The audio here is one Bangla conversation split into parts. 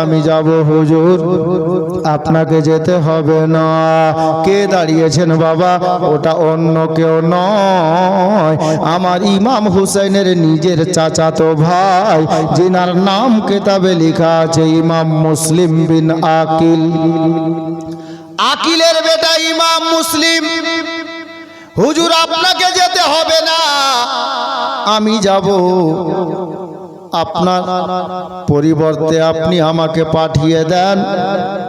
আমি যাব হুজুর, আপনাকে যেতে হবে না। কে দাঁড়িয়েছেন বাবা? ওটা অন্য কেউ নয়, আমার ইমাম হুসাইনের নিজের চাচাতো ভাই, যিনার নাম কিতাবে লেখা আছে ইমাম মুসলিম বিন আকিল। আকিলের বেটা ইমাম মুসলিম। হুজুর আপনাকে যেতে হবে না, আমি যাব। আপনার পরিবর্তে আপনি আমাকে পাঠিয়ে দেন,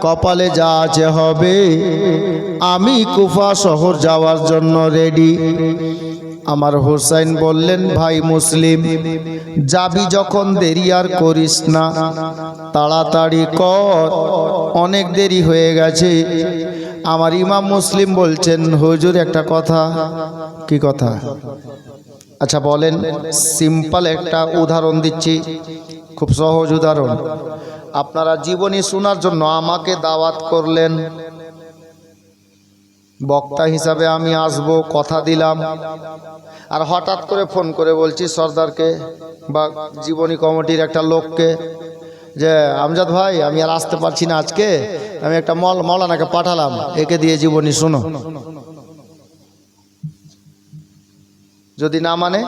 কপালে যা আছে হবে। আমি কুফা শহর যাওয়ার জন্য রেডি। আমার হোসেন বললেন, ভাই মুসলিম, যাবি যখন দেরি আর করিস না, তাড়াতাড়ি কর, অনেক দেরি হয়ে গেছে। আমার ইমাম মুসলিম বলছেন, হুজুর একটা কথা। কি কথা? আচ্ছা বলেন। সিম্পল একটা উদাহরণ দিচ্ছি, খুব সহজ উদাহরণ। আপনারা জীবনী শোনার জন্য আমাকে দাওয়াত করলেন, বক্তা হিসাবে আমি আসব, কথা দিলাম। আর হঠাৎ করে ফোন করে বলছি সর্দারকে বা জীবনী কমিটির একটা লোককে যে আমজাদ ভাই, আমি আর আসতে পারছি না আজকে, আমি একটা মৌলানাকে পাঠালাম, একে দিয়ে জীবনী শোনো। যদি না মানে,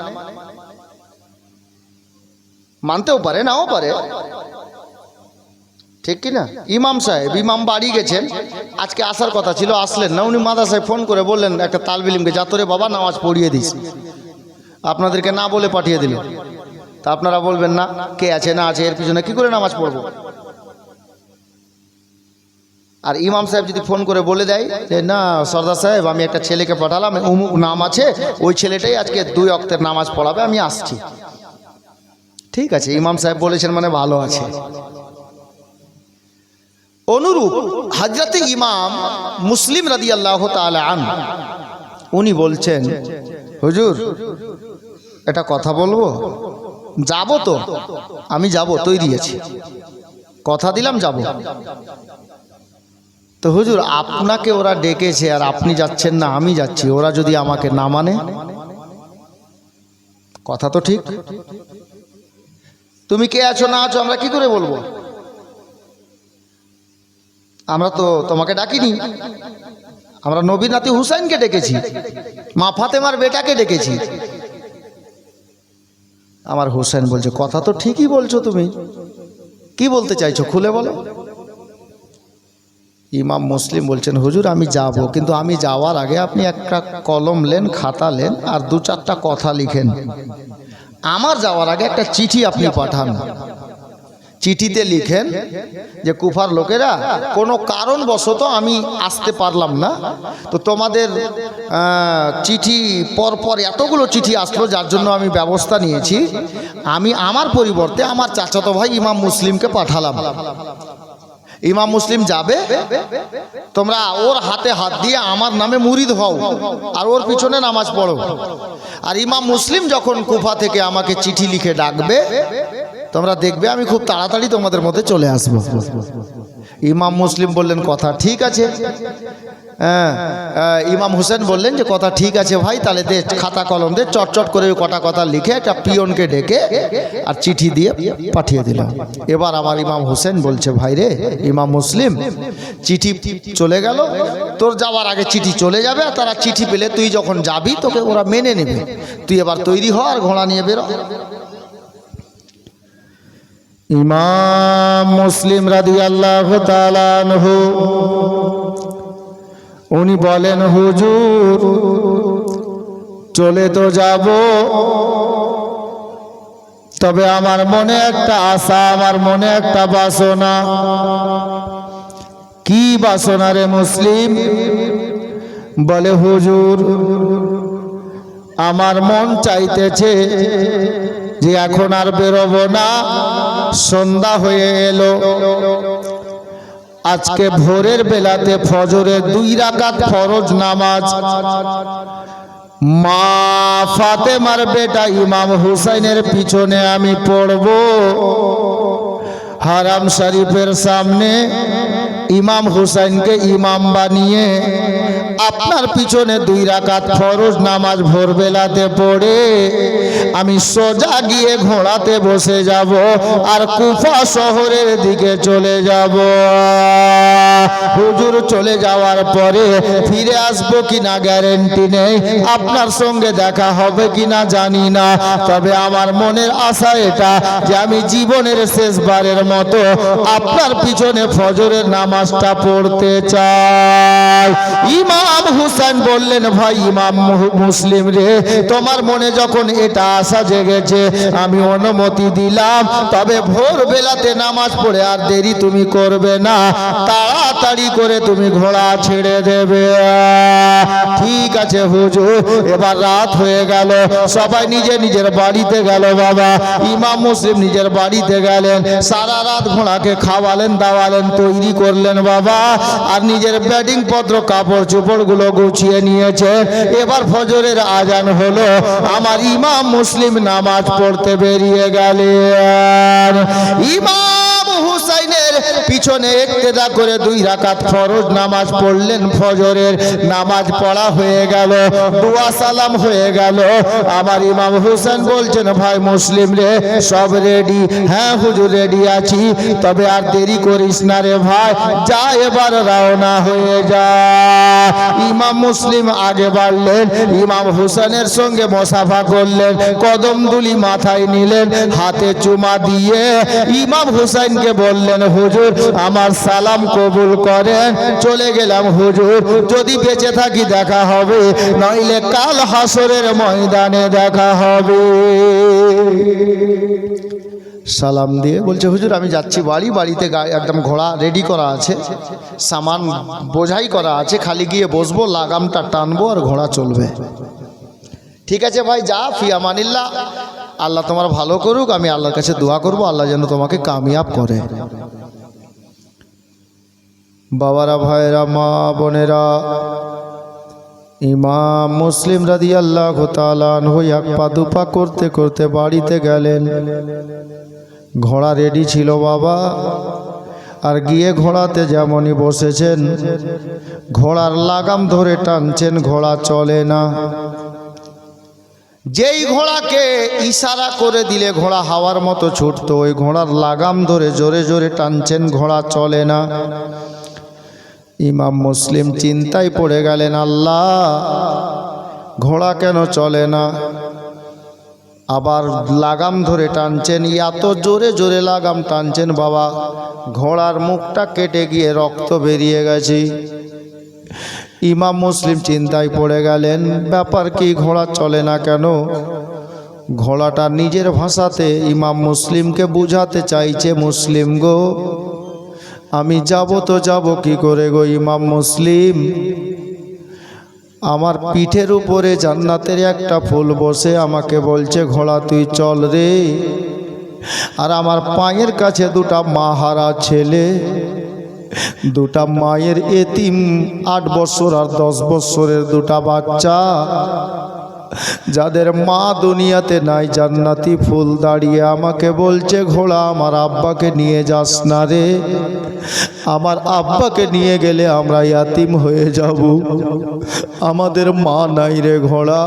মানতেও পারে, নাও পারে, ঠিক কি না? ইমাম সাহেব, ইমাম বাড়ি গেছেন, আজকে আসার কথা ছিল, আসলেন না। উনি মাদ্রাসায় ফোন করে বললেন একটা তালবিলিমকে, যাতরে বাবা নামাজ পড়িয়ে দিস, আপনাদেরকে না বলে পাঠিয়ে দিল। তা আপনারা বলবেন না, কে আছে না আছে, এর পিছনে কি করে নামাজ পড়বো? আর ইমাম সাহেব যদি ফোন করে বলে দেয় যে না সর্দার সাহেব, আমি একটা ছেলেকে পাঠালাম, অমুক নাম আছে, ওই ছেলেটাই আজকে 2 ওয়াক্তের নামাজ পড়াবে, আমি আসছি। ঠিক আছে, ইমাম সাহেব বলেছেন মানে ভালো আছে। অনুরূপ হযরত ইমাম মুসলিম রাদিয়াল্লাহু তাআলা আনহু উনি বলছেন, হুজুর এটা কথা বলবো? যাব তো, আমি যাব, তৈরি আছি, কথা দিলাম যাব। তো হুজুর আপনাকে ওরা ডেকেছে আর আপনি যাচ্ছেন না, আমি যাচ্ছি, ওরা যদি আমাকে না মানে? কথা তো ঠিক। তুমি কে আছো না আছো আমরা কি করে বলবো? আমরা তো তোমাকে ডাকিনি, আমরা নবী নাতি হুসাইনকে ডেকেছি, মা ফাতেমার বেটাকে ডেকেছি। আমার হুসাইন বলছে, কথা তো ঠিকই বলছো, তুমি কি বলতে চাইছো খুলে বলো। ইমাম মুসলিম বলছেন, হুজুর আমি যাব, কিন্তু আমি যাওয়ার আগে আপনি একটা কলম লেন, খাতা লেন, আর 2-4টা কথা লিখেন। আমার যাওয়ার আগে একটা চিঠি আপনি পাঠান। চিঠিতে লিখেন যে কুফার লোকেরা কোনো কারণবশত আমি আসতে পারলাম না, তো তোমাদের চিঠি পরপর এতগুলো চিঠি আসলো, যার জন্য আমি ব্যবস্থা নিয়েছি, আমি আমার পরিবর্তে আমার চাচাতো ভাই ইমাম মুসলিমকে পাঠালাম। ইমাম মুসলিম যাবে, তোমরা ওর হাতে হাত দিয়ে আমার নামে মুরিদ হও আর ওর পিছনে নামাজ পড়ো। আর ইমাম মুসলিম যখন কুফা থেকে আমাকে চিঠি লিখে ডাকবে, তোমরা দেখবে আমি খুব তাড়াতাড়ি তোমাদের মধ্যে চলে আসবো। ইমাম মুসলিম বললেন, কথা ঠিক আছে। ইমাম হোসেন বললেন যে কথা ঠিক আছে ভাই, তাহলে দে খাতা কলম দে, চটচট করে কটা কথা লিখে একটা পিয়নকে ডেকে আর চিঠি দিয়ে পাঠিয়ে দিলাম। এবার আমার ইমাম হোসেন বলছে, ভাই রে ইমাম মুসলিম, চিঠি চলে গেল, তোর যাওয়ার আগে চিঠি চলে যাবে, আর তারা চিঠি পেলে তুই যখন যাবি তোকে ওরা মেনে নেবে, তুই এবার তৈরি হ আর ঘোড়া নিয়ে বেরো। ইমাম মুসলিম রাদিয়াল্লাহু তাআলা আনহু উনি বলেন, হুজুর চলে তো যাব, তবে আমার মনে একটা আশা, আমার মনে একটা বাসনা। কি বাসনা রে মুসলিম? বলে, হুজুর আমার মন চাইতেছে যে এখন আর বেরোবো না, সন্ধ্যা হয়ে এলো, আজকে ভোরের বেলাতে ফজরের 2 রাকাত ফরজ নামাজ মা ফাতেমার বেটা ইমাম হুসাইনের পিছনে আমি পড়ব। হারাম শরীফের সামনে ইমাম হুসাইনকে ইমাম বানিয়ে আপনার পিছনে 2 রাকাত ফরজ নামাজ ভোরবেলাতে পড়ে আমি সোজা গিয়ে ঘোড়াতে বসে যাব আর কুফা শহরের দিকে চলে যাব। হুজুর চলে যাওয়ার পরে ফিরে আসবো কিনা গ্যারেন্টি নেই, আপনার সঙ্গে দেখা হবে কিনা জানি না, তবে আমার মনের আশা এটা যে আমি জীবনের শেষবারের মতো আপনার পিছনে ফজরের নামাজটা পড়তে চাই। ইমাম হুসাইন বললেন, ভাই ইমাম মুসলিম রে, তোমার মনে যখন এটা আশা জেগেছে আমি অনুমতি দিলাম, তবে ভোরবেলাতে নামাজ পড়ে আর দেরি তুমি করবে না, তাড়াতাড়ি করে তুমি ঘোড়া ছেড়ে দেবে। ঠিক আছে হুজুর। এবার রাত হয়ে গেল, সবাই নিজে নিজের বাড়িতে গেল। বাবা ইমাম মুসলিম নিজের বাড়িতে গেলেন, সারা রাত ঘোড়াকে খাওয়ালেন দাওয়ালেন, তৈরি করলেন বাবা, আর নিজের ব্যাটিং পত্র কাপড় চোপড়গুলো গুছিয়ে নিয়েছে। এবার ফজরের আজান হলো, আমার ইমাম মুসলিম নামাজ পড়তে বেরিয়ে গেলেন। ইমাম হুসাইনের পিছনে ইক্তেদা করে 2 রাকাত ফরজ নামাজ পড়লেন। ফজরের নামাজ পড়া হয়ে গেল, দোয়া সালাম হয়ে গেল। আমার ইমাম হুসাইন বলছেন, ভাই মুসলিম রে, সব রেডি? হ্যাঁ হুজুর রেডি আছি, তবে আর দেরি করিস না রে ভাই, যা এবার রওনা হয়ে যা। ইমাম মুসলিম আগে বাড়লেন, ইমাম হুসাইনের সঙ্গে মুসাফা করলেন, কদম দুলি মাথায় নিলেন, হাতে চুমা দিয়ে ইমাম হুসাইনকে বললেন, হুজুর আমার সালাম কবুল করেন। চলে গেলাম হুজুর, যদি বেঁচে থাকি দেখা হবে, নইলে কাল হাসরের ময়দানে দেখা হবে। সালাম দিয়ে বলছে, হুজুর আমি যাচ্ছি বাড়ি, বাড়িতে একদম ঘোড়া রেডি করা আছে, সামান বোঝাই করা আছে, খালি গিয়ে বসবো, লাগামটা টানবো আর ঘোড়া চলবে। ঠিক আছে ভাই যা, ফি আমানিল্লাহ, আল্লাহ তোমার ভালো করুক, আমি আল্লাহর কাছে দোয়া করব আল্লাহ যেন তোমাকে কামিয়াব করে। বাবারা, ভাইরা, মা বোনেরা, ইমাম মুসলিম রাদিয়াল্লাহু তাআলা আনহু এক পা দুপা করতে করতে বাড়িতে গেলেন। ঘোড়া রেডি ছিল বাবা, আর গিয়ে ঘোড়াতে যেমনই বসেছেন, ঘোড়ার লাগাম ধরে টানছেন, ঘোড়া চলে না। যেই ঘোড়াকে ইশারা করে দিলে ঘোড়া হাওয়ার মতো ছুটতো, ওই ঘোড়ার লাগাম ধরে জোরে জোরে টানছেন, ঘোড়া চলে না। ইমাম মুসলিম চিন্তায় পড়ে গেলেন, আল্লাহ ঘোড়া কেন চলে না? আবার লাগাম ধরে টানছেন, এত জোরে জোরে লাগাম টানছেন বাবা, ঘোড়ার মুখটা কেটে গিয়ে রক্ত বেরিয়ে গেছে। ইমাম মুসলিম চিন্তায় পড়ে গেলেন, ব্যাপার কি, ঘোড়া চলে না কেন? ঘোড়াটা নিজের ভাষাতে ইমাম মুসলিমকে বুঝাতে চাইছে, মুসলিম গো আমি যাব তো যাব কি করে গো ইমাম মুসলিম, আমার পিঠের উপরে জান্নাতের একটা ফুল বসে আমাকে বলছে, ঘোড়া তুই চল রে। আর আমার পায়ের কাছে 2টা মাহারা ছেলে, 2টা মায়ের এতিম, 8 বছর আর 10 বছরের 2টা বাচ্চা, যাদের মা দুনিয়াতে নাই, জান্নাতি ফুল দাঁড়িয়ে আমাকে বলছে, ঘোড়া আমার আব্বাকে নিয়ে যাস না রে, আমার আব্বাকে নিয়ে গেলে আমরা ইয়াতিম হয়ে যাব, আমাদের মা নাই রে ঘোড়া,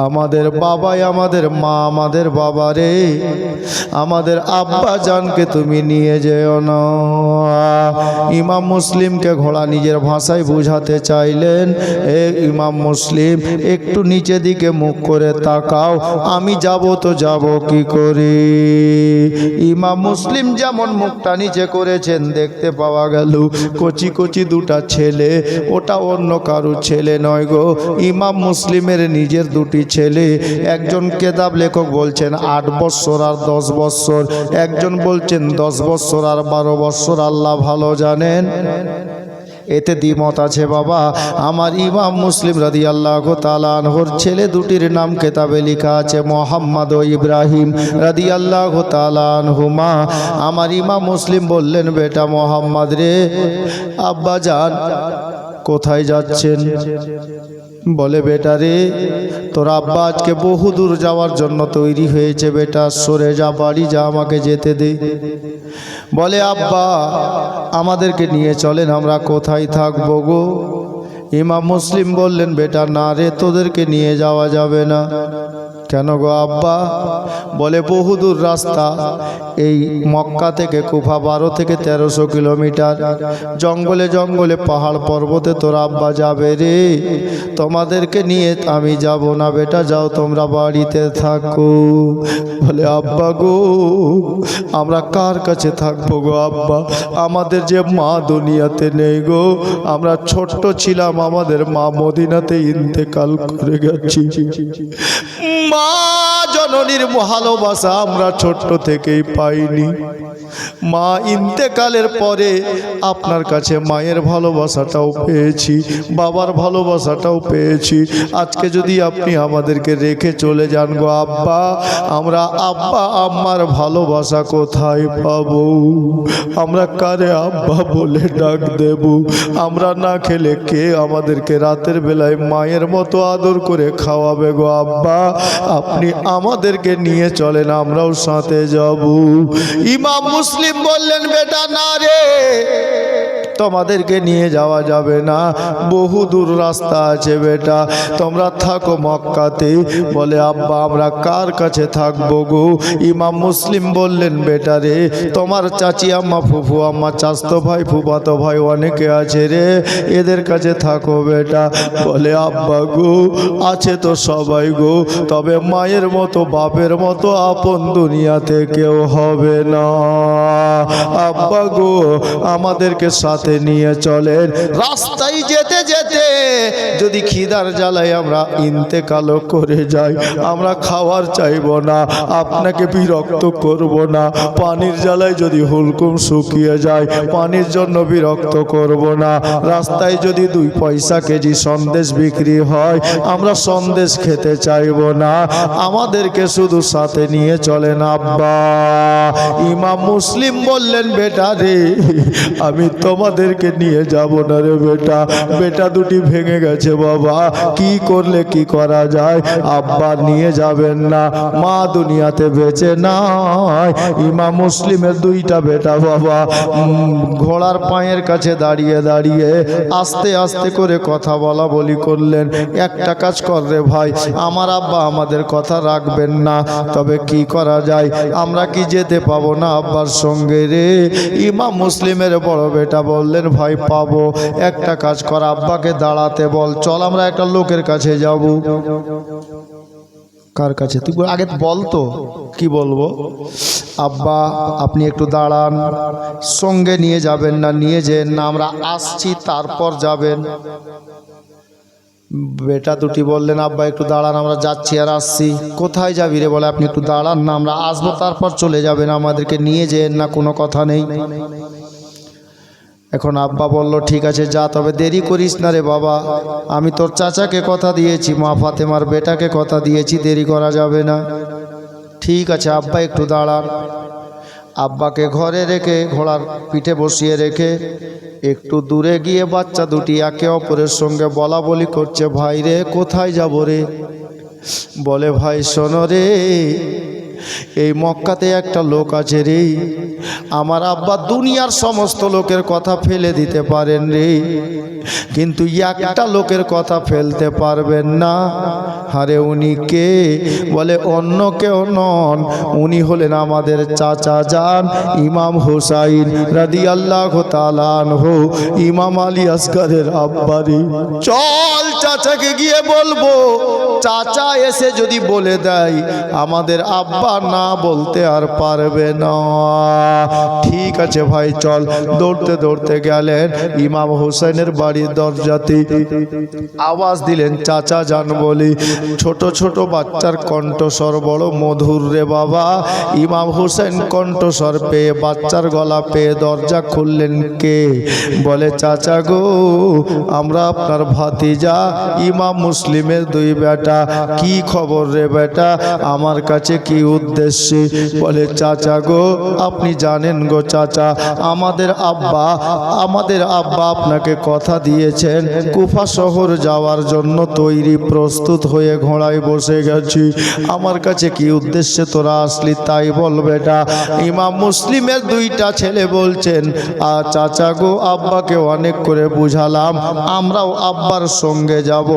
আমাদের বাবাই আমাদের মা, আমাদের বাবা রে, আমাদের আব্বা জানকে তুমি নিয়ে যেও না। ইমাম মুসলিমকে ঘোড়া নিজের ভাষায় বুঝাতে চাইলেন, এ ইমাম মুসলিম একটু নিচে দিকে মুখ করে তাকাও, আমি যাব তো যাব কি করে? ইমাম মুসলিম যেমন মুখটা নিচে করেছেন, দেখতে পাওয়া গেল কচি কচি 2টা ছেলে, ওটা অন্য কারো ছেলে নয় গো, ইমাম মুসলিমের নিজের 2টি ছেলে। একজন কেতাব লেখক বলছেন 8 বছর আর 10 বছর, একজন বলছেন 10 বছর আর 12 বছর, আল্লাহ ভালো জানেন, এতে দ্বিমত আছে বাবা। আমার ইমাম মুসলিম রাদিয়াল্লাহু তাআলা আনহুর ছেলে 2টির নাম কেতাবে লেখা আছে, মুহাম্মদ ও ইব্রাহিম রাদিয়াল্লাহু তাআলা আনহুমা। আমার ইমাম মুসলিম বললেন, বেটা মুহাম্মদ রে, আব্বা জান কোথায় যাচ্ছেন? বলে, বেটা রে তোর আব্বা আজকে বহু দূর যাওয়ার জন্য তৈরি হয়েছে, বেটা সরে যা, বাড়ি যা, আমাকে যেতে দে। বলে আব্বা আমাদেরকে নিয়ে চলেন, আমরা কোথায় থাকবো গো? ইমাম মুসলিম বললেন বেটা না রে, তোদেরকে নিয়ে যাওয়া যাবে না। কেন গো আব্বা? বলে বহুদূর রাস্তা, এই মক্কা থেকে কুফা 12 থেকে 1300 কিলোমিটার, জঙ্গলে জঙ্গলে পাহাড় পর্বতে তোর আব্বা যাবে রে, তোমাদেরকে নিয়ে আমি যাব না বেটা, যাও তোমরা বাড়িতে থাকো। বলে আব্বা গো আমরা কার কাছে থাকবো গো আব্বা? আমাদের যে মা দুনিয়াতে নেই গো, আমরা ছোট্ট ছিলাম, আমাদের মা মদিনাতে ইন্তেকাল করে গেছি। মা জননীর ভালোবাসা আমরা ছোট্ট থেকেই পাইনি। মা ইন্তেকালের পরে আপনার কাছে মায়ের ভালোবাসাটাও পেয়েছি, বাবার ভালোবাসাটাও পেয়েছি। আজকে যদি আপনি আমাদেরকে রেখে চলে যান গো আব্বা, আমরা আব্বা আম্মার ভালোবাসা কোথায় পাবো? আমরা কারে আব্বা বলে ডাক দেব? আমরা না খেলে কে আমাদেরকে রাতের বেলায় মায়ের মতো আদর করে খাওয়াবে গো আব্বা? আপনি আমাদেরকে নিয়ে চলেন, আমরাও সাথে যাব। ইমাম মুসলিম বললেন বেটা না রে, তোমাদেরকে নিয়ে যাওয়া যাবে না, বহু দূর রাস্তা আছে বেটা, তোমরা থাকো মক্কাতে। বলে আব্বা আমরা কার কাছে থাকবো গো? ইমাম মুসলিম বললেন বেটা রে, তোমার চাচি আম্মা, ফুফু আম্মা, চাচতো ভাই, ফুফাতো ভাই অনেকে আছে রে, এদের কাছে থাকো বেটা। বলে আব্বা গো আছে তো সবাই গো, তবে মায়ের মতো বাপের মতো আপন দুনিয়াতে কেউ হবে না। আব্বা গো আমাদেরকে সাথে নিয়ে চলেন। রাস্তায় যেতে যেতে যদি খিদার জ্বালায় আমরা ইন্তেকাল করে যাই, আমরা খাওয়ার চাইব না, আপনাকে বিরক্ত করব না। পানির জ্বালায় যদি হুলকুম শুকিয়ে যায়, পানির জন্য বিরক্ত করব না। রাস্তায় যদি 2 পয়সা কেজি সন্দেশ বিক্রি হয়, আমরা সন্দেশ খেতে চাইব না, আমাদেরকে শুধু সাথে নিয়ে চলেন আব্বা। ইমাম মুসলিম বললেন বেটা রে আমি তোমাদেরকে নিয়ে যাব না রে বেটা, বেটা দুটি ভেঙে গেছে বাবা, কি করলে কি করা যায়? আব্বা নিয়ে যাবেন না, মা দুনিয়াতে বেঁচে নাই। ইমাম মুসলিমের 2টা বেটা বাবা ঘোড়ার পায়ের কাছে দাঁড়িয়ে দাঁড়িয়ে আস্তে আস্তে করে কথা বলা বলি করলেন, একটা কাজ কর রে ভাই, আমার আব্বা আমাদের কথা রাখবেন না, তবে কি করা যায়? আমরা কি যেতে পাবো না আব্বার সঙ্গে রে? ইমাম মুসলিমের বড় বেটা বললেন ভাই পাবো, একটা কাজ কর, আব্বাকে দাঁড়াতে বল, চল আমরা একটা লোকের কাছে যাব। কার কাছে? তুই আগে বল তো কি বলবো। আব্বা আপনি একটু দাঁড়ান, সঙ্গে নিয়ে যাবেন না? নিয়ে যেন না, আমরা আসছি তারপর যাবেন। বেটা দুটি বললেন আব্বা একটু দাঁড়ান, আমরা যাচ্ছি আর আসছি। কোথায় যাবি রে? বলে আপনি একটু দাঁড়ান না, আমরা আসবো তারপর চলে যাবেন, আমাদেরকে নিয়ে যেন না, কোনো কথা নেই। এখন আব্বা বলল ঠিক আছে যা, তবে দেরি করিস না রে বাবা, আমি তোর চাচাকে কথা দিয়েছি, মা ফাতেমার বেটাকে কথা দিয়েছি, দেরি করা যাবে না। ঠিক আছে আব্বা একটু দাঁড়ান। আব্বাকে ঘরে রেখে ঘোড়ার পিঠে বসিয়ে রেখে একটু দূরে গিয়ে বাচ্চা দুটি একে অপরের সঙ্গে বলা বলি করছে, ভাই রে কোথায় যাব রে? বলে ভাই শোনো রে, এই মক্কাতে একটা লোক আছে রে, আমার আব্বা দুনিয়ার সমস্ত লোকের কথা ফেলে দিতে পারেন রে, কিন্তু একটা লোকের কথা ফেলতে পারবেন না। আরে উনি কে? বলে অন্য কেউ নন, উনি হলেন আমাদের চাচা যান ইমাম হুসাইন রাদিয়াল্লাহু তাআলা আনহু, ইমাম আলী আসগরের আব্বারি। চল চাচাকে গিয়ে বলবো, চাচা এসে যদি বলে দেয় আমাদের আব্বা না বলতে আর পারবে না। ঠিক আছে ভাই চল। দৌড়তে দৌড়তে গেলেন ইমাম হুসাইনের বাড়ির দরজাতে, আওয়াজ দিলেন চাচা যান বলি। ছোট ছোট বাচ্চার কণ্ঠস্বর বড় মধুর রে বাবা। ইমাম হুসাইন কণ্ঠস্বর পেয়ে, বাচ্চার গলা পেয়ে দরজা খুললেন। কে? বলে চাচা গো, আমরা আপনার ভাতিজা ইমাম মুসলিমের 2 বেটা। কি খবর রে বেটা? আমার কাছে কি উদ্দেশ্যে। বলে চাচা গো, আপনি জানেন গো চাচা, আমাদের আব্বা আপনাকে কথা দিয়েছেন, কুফা শহর যাওয়ার জন্য তৈরি প্রস্তুত হয়ে ঘোড়ায় বসে গেছি। আমার কাছে কি উদ্দেশ্যে তোরা আসলি তাই বল বেটা। ইমাম মুসলিমের দুইটা ছেলে বলছেন, চাচা গো, আব্বাকে অনেক করে বুঝালাম, আমরাও আব্বার সঙ্গে যাব,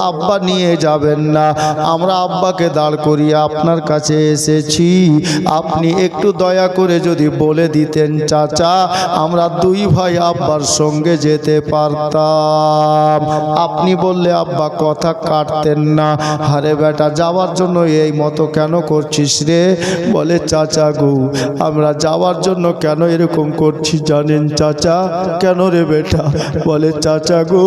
আব্বা নিয়ে যাবেন না, আমরা আব্বাকে দাঁড় করিয়ে আপনার কাছে এসেছি। আপনি একটু দয়া করে যদি বলে দিতেন চাচা, আমরা দুই ভাই আব্বার সঙ্গে যেতে পারতাম। আপনি বললে আব্বা কথা কাটতেন না। আরে বেটা, যাওয়ার জন্য এই মতো কেন করছিস রে? বলে চাচা গো, আমরা যাওয়ার জন্য কেন এরকম করছি জানেন চাচা? কেন রে বেটা? বলে চাচা গো,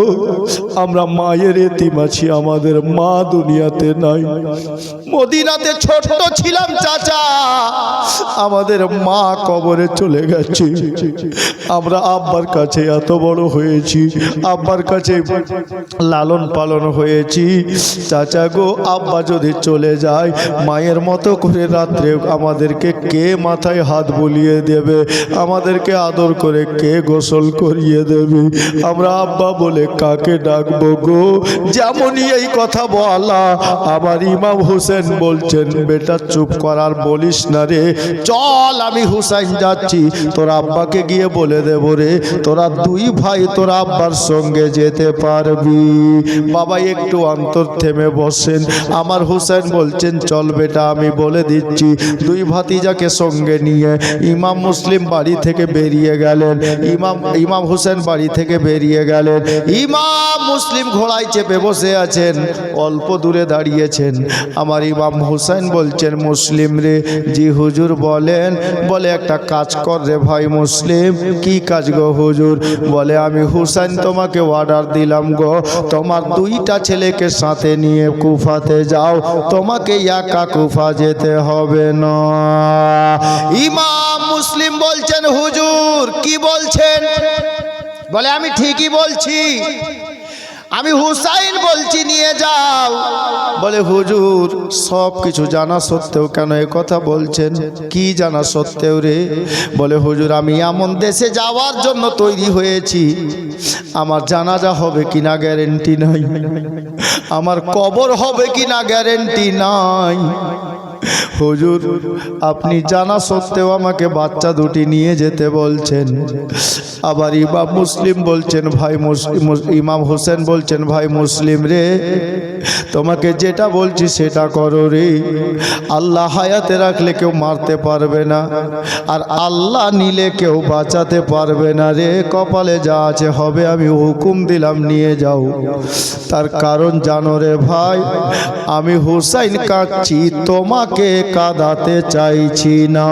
আমরা মায়ের এতিম আছি, আমাদের মা দুনিয়াতে নাই। মদিনাতে ছোট ছিলাম চাচা, আমাদের মা কবরে চলে গেছে। আমরা আব্বার কাছে এত বড় হয়েছি, আব্বার কাছে লালন পালন হয়েছি। চাচা গো, আব্বা যদি চলে যায়, মায়ের মতো করে রাত্রে আমাদেরকে কে মাথায় হাত বুলিয়ে দেবে? আমাদেরকে আদর করে কে গোসল করিয়ে দেবে? আমরা আব্বা বলে কাকে ডাকবো গো? যেমনই এই কথা বলা, আমার ইমাম হোসেন বলছেন, বেটা চুপ করার বলিস না রে, চল আমি হুসাইন যাচ্ছি, তোর আব্বাকে গিয়ে বলে দেব রে, তোরা দুই ভাই তোর আব্বার সঙ্গে যেতে পারবি। বাবা একটু অন্তর থেমে বসেন। আমার হুসাইন বলছেন, চল বেটা, আমি বলে দিচ্ছি। দুই ভাতিজাকে সঙ্গে নিয়ে ইমাম মুসলিম বাড়ি থেকে বেরিয়ে গেলেন। ইমাম হোসেন বাড়ি থেকে বেরিয়ে গেলেন। ইমাম মুসলিম ঘোড়ায় চেপে বসে আছেন, অল্প দূরে দাঁড়িয়েছেন। আমার ইমাম হুসাইন বলছেন, মুসলিম রে। জি হুজুর বলেন। বলে একটা কাজ কর রে ভাই মুসলিম। কি কাজ গো হুজুর? বলে আমি হুসাইন তোমাকে অর্ডার দিলাম গো, তোমার দুইটা ছেলেকে সাথে নিয়ে কুফাতে যাও, তোমাকে একা কুফা যেতে হবে না। ইমাম মুসলিম বলছেন, হুজুর কি বলছেন? বলে আমি ঠিকই বলছি, আমি হুসাইন বলছি নিয়ে যাও। বলে হুজুর, সব কিছু জানা সত্ত্বেও কেন এ কথা বলছেন? কি জানা সত্ত্বেও রে? বলে হুজুর, আমি এমন দেশে যাওয়ার জন্য তৈরি হয়েছি, আমার জানাজা হবে কিনা গ্যারেন্টি নাই, আমার কবর হবে কিনা গ্যারেন্টি নাই। হুজুর, আপনি জানা সত্ত্বেও আমাকে বাচ্চা দুটি নিয়ে যেতে বলছেন। আবার ইমাম মুসলিম বলছেন, ভাই ইমাম হোসেন বলছেন, ভাই মুসলিম রে, তোমাকে যেটা বলছি সেটা করো রে। আল্লাহ হায়াতে রাখলে কেউ মারতে পারবে না, আর আল্লাহ নিলে কেউ বাঁচাতে পারবে না রে। কপালে যা আছে হবে, আমি হুকুম দিলাম নিয়ে যাও। তার কারণ জানো রে ভাই, আমি হুসাইন কাঁদছি, তোমাকে কাঁদাতে চাইছি না।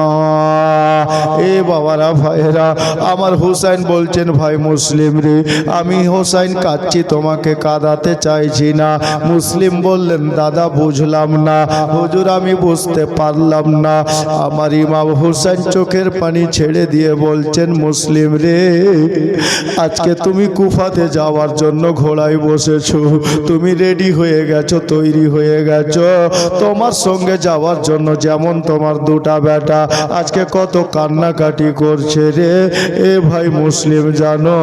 এ বাবারা ভাইরা, আমার হুসাইন বলছেন, ভাই মুসলিম রে, আমি হুসাইন কাঁদছি, তোমাকে কাঁদাতে চাইছি না। মুসলিম বললেন, দাদা বুঝলাম না হুজুর, আমি বুঝতে পারলাম না। আমার ইমাম হুসাইন চোখের পানি ছেড়ে দিয়ে বলছেন, মুসলিম রে, আজকে তুমি কুফাতে যাওয়ার জন্য ঘোড়ায় বসেছো, তুমি রেডি হয়ে গেছো, তৈরি হয়ে গেছো, তোমার সঙ্গে যাওয়ার জন্য। যেমন তোমার দুটা বেটা আজকে কত কান্নাকাটি করছে রে। এ ভাই মুসলিম, জানো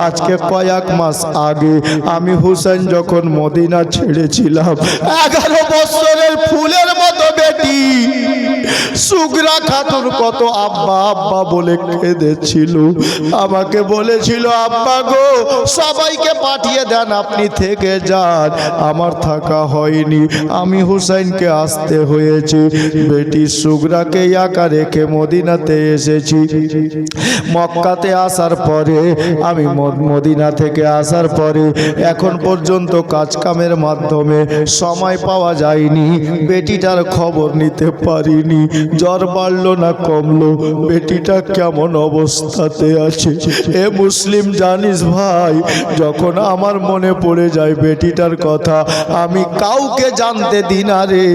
আজকে কয়েক মাস আগে আমি হুসাইন যখন মদিনা ছেড়েছিলাম, 11 বছরের ফুলের মতো বেটি সুগরা খাতুন কত আব্বা আব্বা বলে কেঁদেছিল। আমাকে বলেছিল, আব্বা গো, সবাইকে পাঠিয়ে দেন, আপনি থেকে যান। আমার থাকা হয়নি, আমি হুসাইনকে আসতে হয়েছে। বেটি সুগরাকে একা রেখে মদিনাতে এসেছি। মক্কাতে আসার পরে, আমি মদিনা থেকে আসার পরে এখন পর্যন্ত কাজ কামের মাধ্যমে সময় পাওয়া যায়নি, বেটিটার খবর নিতে পারিনি। জ্বর বাড়লো না কমলো, বেটিটা কেমন অবস্থাতে আছে। এ মুসলিম, জানিস ভাই, যখন আমার মনে পড়ে যায় বেটিটার কথা, আমি কাউকে জানতে দিই না রে।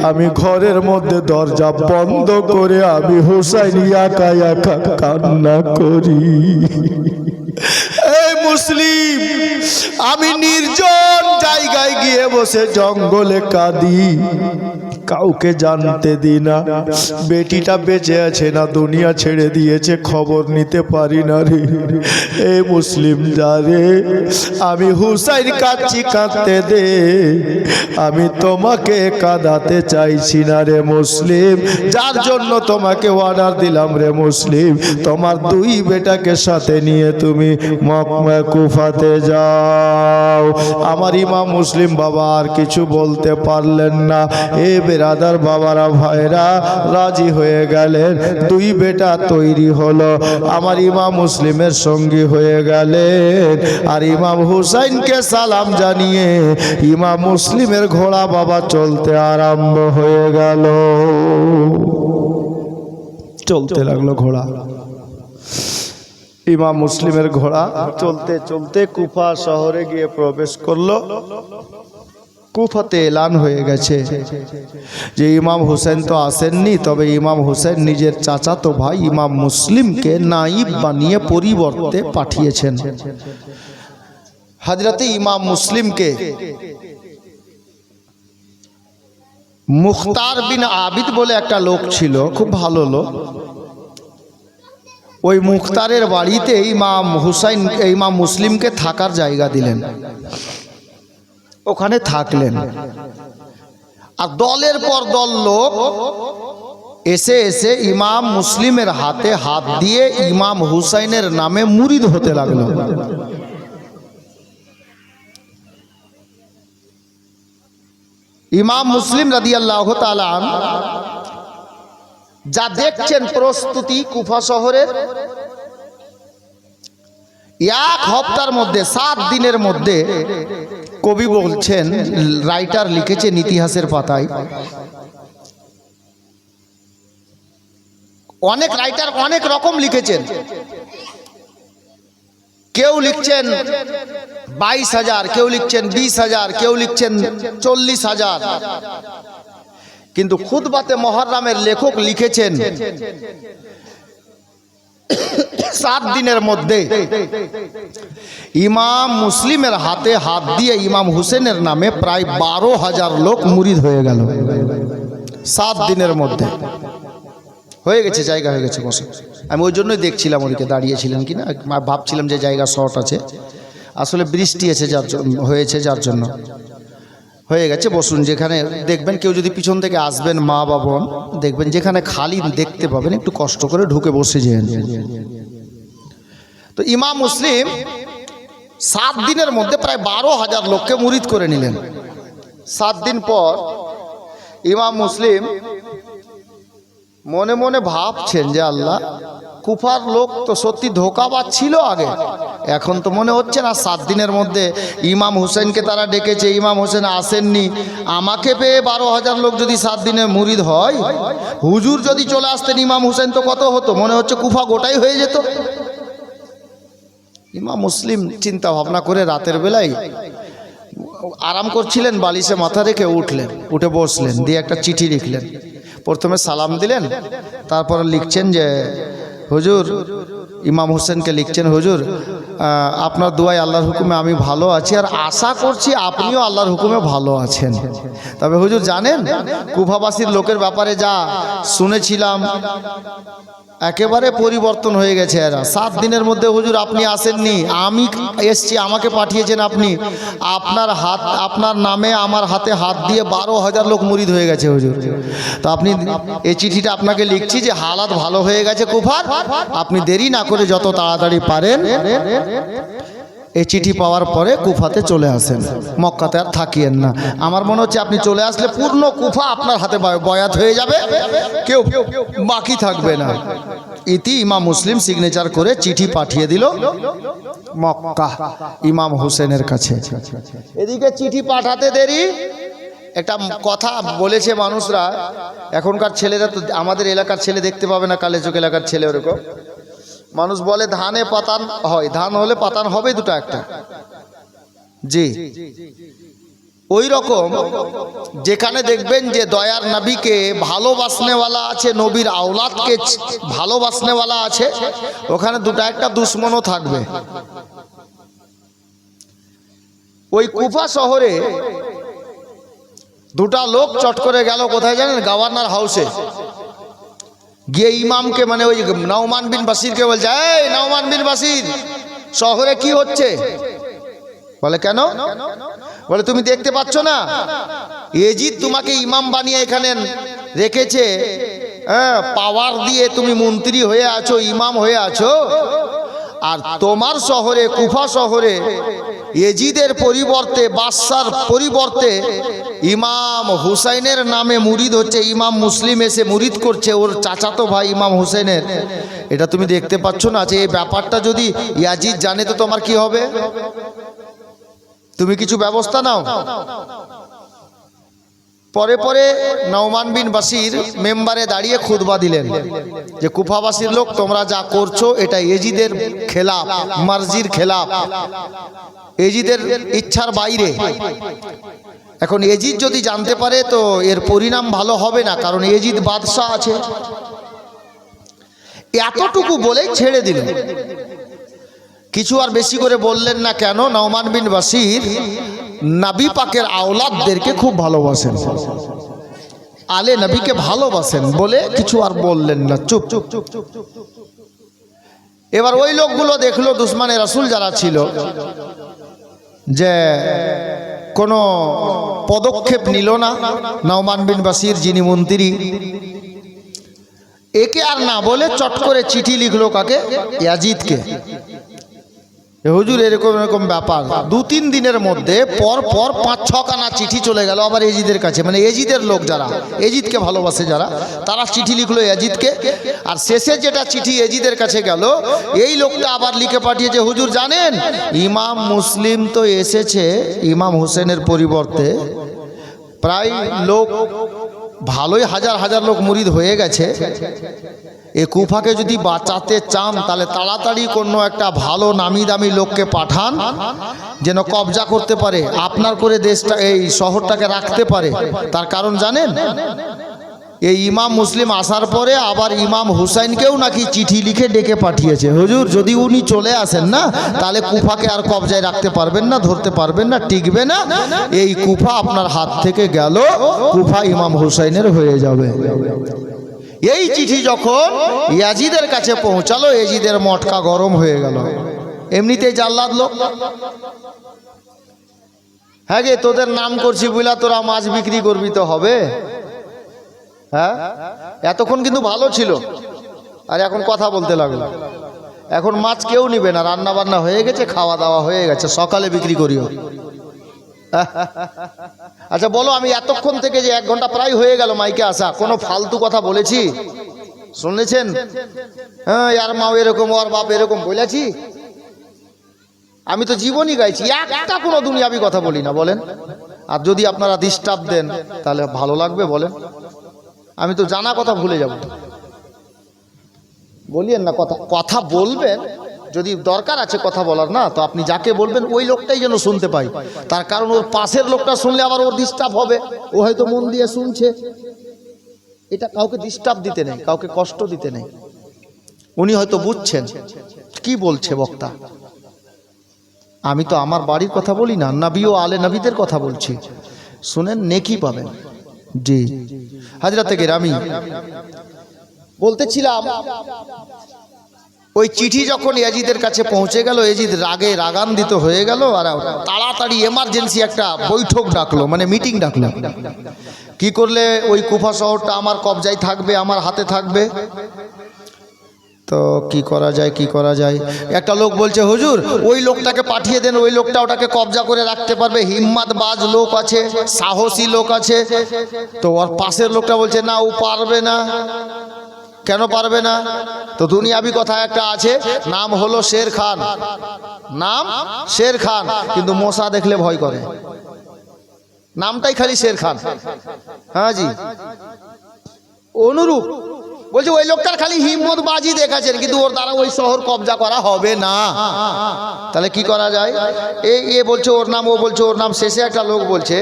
আমি ঘরের মধ্যে দরজা বন্ধ করে আমি হুসাইন একা একা কান্না করি। এই মুসলিম, আমি নির্জন জায়গায় গিয়ে বসে জঙ্গলে কাঁদি, কাউকে জানতে দিই না বেটিটা বেঁচে আছে না দুনিয়া ছেড়ে দিয়েছে, খবর নিতে পারি না রে। এ মুসলিম যারে, আমি হুসাইন কাঁদছি, কাঁদতে দে, আমি তোমাকে কাঁদাতে চাইছি না রে মুসলিম। যার জন্য তোমাকে অর্ডার দিলাম রে মুসলিম, তোমার দুই বেটাকে সাথে নিয়ে তুমি কুফাতে যাও। আমার ইমাম মুসলিম বাবা আর কিছু বলতে পারলেন না। এ বেরাদার বাবারা ভাইরা রাজি হয়ে গেলেন, দুই বেটা তৈরি হলো, আমার ইমাম মুসলিমের সঙ্গী হয়ে গেলেন। আর ইমাম হুসাইনকে সালাম জানিয়ে ইমাম মুসলিমের ঘোড়া বাবা চলতে আরম্ভ হয়ে গেল। চলতে লাগলো ঘোড়া, ইমাম মুসলিমের ঘোড়া চলতে চলতে কুফা শহরে গিয়ে প্রবেশ করলো। কুফাতে এলান হয়ে গেছে যে ইমাম হুসেন তো আসেননি, তবে ইমাম হুসেন নিজের চাচাতো ভাই ইমাম মুসলিমকে নাইব বানিয়ে পরিবর্তে পাঠিয়েছেন। হযরতে ইমাম মুসলিমকে মুখতার বিন আবিদ বলে একটা লোক ছিল, খুব ভালো লোক। ওই মুখতারের বাড়িতে ইমাম হুসাইন ইমাম মুসলিমকে থাকার জায়গা দিলেন, ওখানে থাকলেন। আর দলের পর দল লোক এসে এসে ইমাম মুসলিমের হাতে হাত দিয়ে ইমাম হুসাইনের নামে মুরিদ হতে লাগলো। ইমাম মুসলিম রাদিয়াল্লাহু তাআলা যা দেখছেন প্রস্তুতি কুফা শহরের, এক হপ্তার মধ্যে 7 দিনের মধ্যে, কবি বলছেন, রাইটার লিখেছেন ইতিহাসের পাতায়, অনেক রাইটার অনেক রকম লিখেছেন। কেউ লিখছেন 22,000, কেউ লিখছেন 20,000, কেউ লিখছেন 40,000, কিন্তু খুতবাতে মুহররমের লেখক লিখেছেন 7 দিনের মধ্যে ইমাম মুসলিমের হাতে হাত দিয়ে ইমাম হুসেনের নামে প্রায় 12,000 লোক মুরিদ হয়ে গেল। 7 দিনের মধ্যে হয়ে গেছে, জায়গা হয়ে গেছে বসে। আমি ওই জন্যই দেখছিলাম ওদিকে দাঁড়িয়েছিলেন কিনা, ভাবছিলাম যে জায়গা শর্ট আছে, আসলে বৃষ্টি এসে হয়েছে যার জন্য হয়ে গেছে। বসুন, যেখানে দেখবেন কেউ যদি পিছন থেকে আসবেন মা বা বোন, দেখবেন যেখানে খালি দেখতে পাবেন একটু কষ্ট করে ঢুকে বসে যেন। তো ইমাম মুসলিম 7 দিনের মধ্যে প্রায় 12,000 লোককে মুরিদ করে নিলেন। 7 দিন পর ইমাম মুসলিম মনে মনে ভাবছেন যে আল্লাহ, কুফার লোক তো সত্যি ধোঁকাবাজ ছিল আগে, এখন তো মনে হচ্ছে না 7 দিনের মধ্যে ইমাম হুসেনকে তারা ডেকেছে, ইমাম হোসেন আসেননি, আমাকে পেয়ে 12,000 লোক যদি 7 দিনে মুরিদ হয়, হুজুর যদি চলে আসতেন ইমাম হুসেন তো কত হতো, মনে হচ্ছে কুফা গোটাই হয়ে যেত। ইমাম মুসলিম চিন্তা ভাবনা করে রাতের বেলায় আরাম করছিলেন, বালিশে মাথা রেখে উঠলেন, উঠে বসলেন, দিয়ে একটা চিঠি লিখলেন। প্রথমে সালাম দিলেন, তারপরে লিখছেন যে হুজুর, ইমাম হোসেনকে লিখছেন, হুজুর আপনার দোয়ায় আল্লাহর হুকুমে আমি ভালো আছি, আর আশা করছি আপনিও আল্লাহর হুকুমে ভালো আছেন। তবে হুজুর জানেন, কুফাবাসীর লোকের ব্যাপারে যা শুনেছিলাম একেবারে পরিবর্তন হয়ে গেছে এরা। 7 দিনের মধ্যে হুজুর আপনি আসেননি, আমি এসছি, আমাকে পাঠিয়েছেন আপনি, আপনার নামে আমার হাতে হাত দিয়ে 12,000 লোক মুরিদ হয়ে গেছে হুজুর। তো আপনি এই চিঠিটা আপনাকে লিখছি যে হালাত ভালো হয়ে গেছে কুফার, আপনি দেরি না করে যত তাড়াতাড়ি পারেন এই চিঠি পাওয়ার পরে কুফাতে চলে আসেন, মক্কাতে আর থাকিয়েন না। আমার মনে হচ্ছে আপনি চলে আসলে পূর্ণ কুফা আপনার হাতে বয়াত হয়ে যাবে, কেউ বাকি থাকবে না। ইতি ইমাম মুসলিম সিগনেচার করে চিঠি পাঠিয়ে দিল মক্কা ইমাম হোসেনের কাছে। এদিকে চিঠি পাঠাতে দেরি, একটা কথা বলেছে মানুষরা, এখনকার ছেলেরা তো আমাদের এলাকার ছেলে দেখতে পাবে না, কালেচক এলাকার ছেলে ওরকম মানুষ বলে ধানে পাতান হয়, ধান হলে পাতান হবে দুটো একটা, জি ওই রকম যেখানে দেখবেন যে দয়ার নবীকে ভালোবাসনেওয়ালা আছে, নবীর আওলাদকে ভালোবাসনেওয়ালা আছে, ওখানে দুটো একটা দুশ্মনও থাকবে। ওই কুফা শহরে দুটা লোক চট করে গেল কোথায় জানেন? গভর্নর হাউসে গিয়ে ইমামকে মানে ওই নওমান বিন বাসিরকে বলছে, এই নওমান বিন বাসির, শহরে কি হচ্ছে? বলে কেন? বলে তুমি দেখতে পাচ্ছ না এজিদ তোমাকে ইমাম বানিয়ে এখানে রেখেছে, হ্যাঁ, পাওয়ার দিয়ে তুমি মন্ত্রী হয়ে আছো, ইমাম হয়ে আছো, আর তোমার শহরে কুফা শহরে এজিদের পরিবর্তে, বাদশার পরিবর্তে ইমাম হুসাইনের নামে মুরিদ হচ্ছে। ইমাম মুসলিম এসে মুরিদ করছে ওর চাচাতো ভাই ইমাম হুসাইনের। এটা তুমি দেখতে পাচ্ছ না? যে এই ব্যাপারটা যদি ইয়াজিদ জানে তো তোমার কি হবে? তুমি কিছু ব্যবস্থা নাও। পরে পরে নওমান বিন বাসির মেম্বারে দাঁড়িয়ে খুতবা দিলেন যে কুফাবাসীর লোক, তোমরা যা করছো এটা এজিদের খেলাফ, মার্জির খেলাফ, এজিদের ইচ্ছার বাইরে। এখন এজিদ যদি জানতে পারে তো এর পরিণাম ভালো হবে না, কারণ এজিদ বাদশাহ আছে। এতটুকু বলেই ছেড়ে দিলেন, কিছু আর বেশি করে বললেন না। কেন? নওমান বিন বাসির নবী পাকের আওলাদদেরকে খুব ভালোবাসেন, আলে নবীকে ভালোবাসেন বলে কিছু আর বললেন না, চুপ চুপ চুপ চুপ। এবার ওই লোকগুলো দেখলো, দুশমনে রাসূল যারা ছিল, যে কোনো পদক্ষেপ নিল না। নওমান বিন বাসির যিনি মন্ত্রী, একে আর না বলে চট করে চিঠি লিখলো কাকে? ইয়াজিদকে। হুজুর এরকম এরকম ব্যাপার। 2-3 দিনের মধ্যে পর পর 5-6 খানা চিঠি চলে গেল আবার এজিদের কাছে, মানে এজিদের লোক যারা এজিদকে ভালোবাসে যারা, তারা চিঠি লিখলো এজিদকে। আর শেষে যেটা চিঠি এজিদের কাছে গেল, এই লোকটা আবার লিখে পাঠিয়েছে, হুজুর জানেন ইমাম মুসলিম তো এসেছে ইমাম হোসেনের পরিবর্তে, প্রায় লোক ভালোই হাজার হাজার লোক মুরিদ হয়ে গেছে। এ কুফাকে যদি বাঁচাতে চান তাহলে তাড়াতাড়ি কোনো একটা ভালো নামি দামি লোককে পাঠান, যেন কবজা করতে পারে, আপনার করে দেশটা, এই শহরটাকে রাখতে পারে। তার কারণ জানেন? এই ইমাম মুসলিম আসার পরে আবার ইমাম হুসাইনকেও নাকি চিঠি লিখে ডেকে পাঠিয়েছে। হুজুর যদি উনি চলে আসেন না, তাহলে কুফাকে আর কবজায় রাখতে পারবেন না, ধরতে পারবেন না, টিকবে না। এই কুফা আপনার হাত থেকে গেল, কুফা ইমাম হুসাইনের হয়ে যাবে। এই চিঠি যখন ইয়াজিদের কাছে পৌঁছালো, ইয়াজিদের মটকা গরম হয়ে গেল। এমনিতেই জাল্লাদ লোক, হ্যাঁ গে তোদের নাম করছি বুঝলা তোরা মাছ বিক্রি করবি তো হবে। হ্যাঁ, এতক্ষণ কিন্তু ভালো ছিল, আর এখন কথা বলতে লাগলো। এখন মাছ কেউ নিবে না, রান্না বান্না হয়ে গেছে, খাওয়া দাওয়া হয়ে গেছে, সকালে বিক্রি করিও। আচ্ছা বলো, আমি এতক্ষণ থেকে যে 1 ঘন্টা প্রায় হয়ে গেল মাইকে আসা, কোনো ফালতু কথা বলেছি? শুনেছেন? হ্যাঁ, আর মা এরকম, ওর বাপ এরকম বলেছি? আমি তো জীবনই গাইছি, একটা কোনো দুনিয়াবি কথা বলি না, বলেন। আর যদি আপনারা ডিস্টার্ব দেন তাহলে ভালো লাগবে বলেন? আমি তো জানা কথা ভুলে যাব। বলিয়েন না, কথা কথা বলবেন, যদি দরকার আছে কথা বলার না, তো আপনি যাকে বলবেন ওই লোকটাই যেন শুনতে পাই। তার কারণ ওর পাশের লোকটা শুনলে আবার ওর ডিস্টার্ব হবে, ও হয়তো মন দিয়ে শুনছে। এটা কাউকে ডিস্টার্ব দিতে নেই, কাউকে কষ্ট দিতে নেই। উনি হয়তো বুঝছেন কি বলছে বক্তা। আমি তো আমার বাড়ির কথা বলি না, নবী ও আলে নবীদের কথা বলছি, শুনেন নেকি পাবেন। জি হযরত গিরামি বলতেছিলাম, ওই চিঠি যখন ইয়াজিদের কাছে পৌঁছে গেল, ইয়াজিদ রাগে রাগান্বিত হয়ে গেল, আর তাড়াতাড়ি এমার্জেন্সি একটা বৈঠক ডাকলো, মানে মিটিং ডাকলো। কি করলে ওই কুফা শহরটা আমার কবজায় থাকবে, আমার হাতে থাকবে, তো কি করা যায় কি করা যায়? একটা লোক বলছে, হুজুর ওই লোকটাকে পাঠিয়ে দেন, ওই লোকটা ওটাকে কবজা করে রাখতে পারবে, হিম্মতবাজ লোক আছে, সাহসী লোক আছে। তো ওর পাশের লোকটা বলছে, না ও পারবে না। কেন পারবে না? তো দুনিয়াবি কথা একটা আছে, নাম হলো শের খান, নাম শের খান, কিন্তু মশা দেখলে ভয় করে, নামটাই খালি শের খান। হ্যাঁ জি, অনুরূপ বলছে ওই লোকটার খালি হিম্মতবাজি দেখাচ্ছেন, কিন্তু ওর দ্বারা ওই শহর কবজা করা হবে না। তাহলে কি করা যায়? এ বলছে ওর নাম, ও বলছে ওর নাম। শেষে একটা লোক বলছে,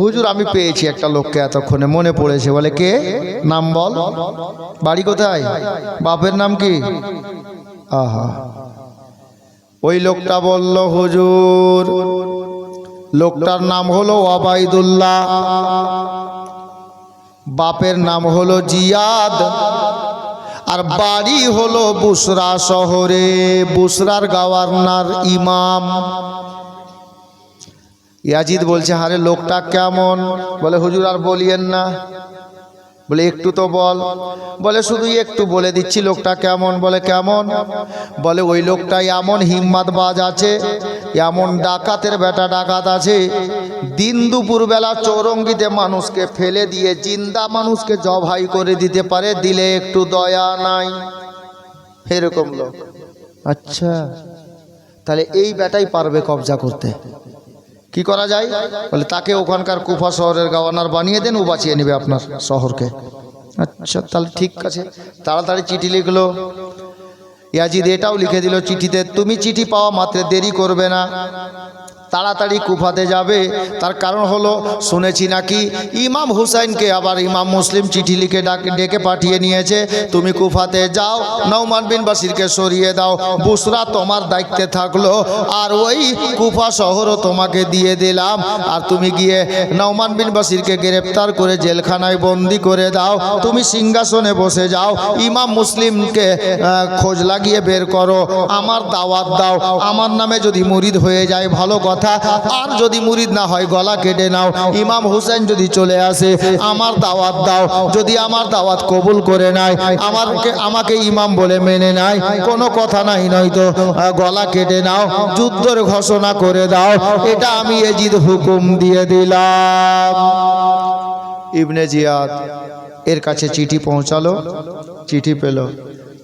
হুজুর আমি পেয়েছি একটা লোককে, এতক্ষণে মনে পড়েছে। বলে কে? নাম বল, বাড়ি কোথায়, বাপের নাম কি? আহা, ওই লোকটা বলল, হুজুর লোকটার নাম হলো ওবাইদুল্লাহ, বাপের নাম হলো জিয়াদ, আর বাড়ি হলো বুসরা শহরে, বুসরার গভর্নর ইমাম। ইয়াজিদ বলছে, আরে লোকটা কেমন? বলে হুজুর আর বলিয়েন না। বলে একটু তো বল। বলে শুধু একটু বলে দিচ্ছি লোকটা কেমন। বলে কেমন? বলে ওই লোকটা এমন হিম্মতবাজ আছে, এমন ডাকাতের বেটা ডাকাত আছে, দিন দুপুর বেলা চৌরঙ্গিতে মানুষকে ফেলে দিয়ে জিন্দা মানুষকে জবাই করে দিতে পারে, দিলে একটু দয়া নাই, এরকম লোক। আচ্ছা, তাহলে এই বেটাই পারবে কবজা করতে। কি করা যায়? বলে তাকে ওখানকার কুফা শহরের গভর্নর বানিয়ে দেন, ও বাঁচিয়ে নেবে আপনার শহরকে। আচ্ছা, তাহলে ঠিক আছে। তাড়াতাড়ি চিঠি লিখলো। ইয়াজিদ এটাও লিখে দিল চিঠিতে, তুমি চিঠি পাওয়া মাত্র দেরি করবে না, তাড়াতাড়ি কুফাতে যাবে। তার কারণ হলো শুনেছি নাকি ইমাম হুসাইনকে আবার ইমাম মুসলিম চিঠি লিখে ডেকে পাঠিয়ে নিয়েছে, তুমি কুফাতে যাও, নওমান বিন বাশিরকে সরিয়ে দাও, বুসরা তোমার দায়িত্বে থাকলো, আর ওই কুফা শহরও তোমাকে দিয়ে দিলাম, আর তুমি গিয়ে নওমান বিন বাশিরকে গ্রেপ্তার করে জেলখানায় বন্দি করে দাও, তুমি সিংহাসনে বসে যাও, ইমাম মুসলিমকে খোঁজ লাগিয়ে বের করো, আমার দাওয়াত দাও, আমার নামে যদি মুরিদ হয়ে যায় ভালো কথা, আর যদি মুরিদ না হয় গলা কেটে নাও, ইমাম হুসাইন যদি চলে আসে আমার দাওয়াত দাও, যদি আমার দাওয়াত কবুল করে নাই, আমাকে ইমাম বলে মেনে নাই, কোনো কথা নাই, নয়তো গলা কেটে নাও, যুদ্ধের ঘোষণা করে দাও, এটা আমি ইয়াজিদ হুকুম দিয়ে দিলাম। ইবনে জিয়াদ এর কাছে চিঠি পৌঁছালো, চিঠি পেল,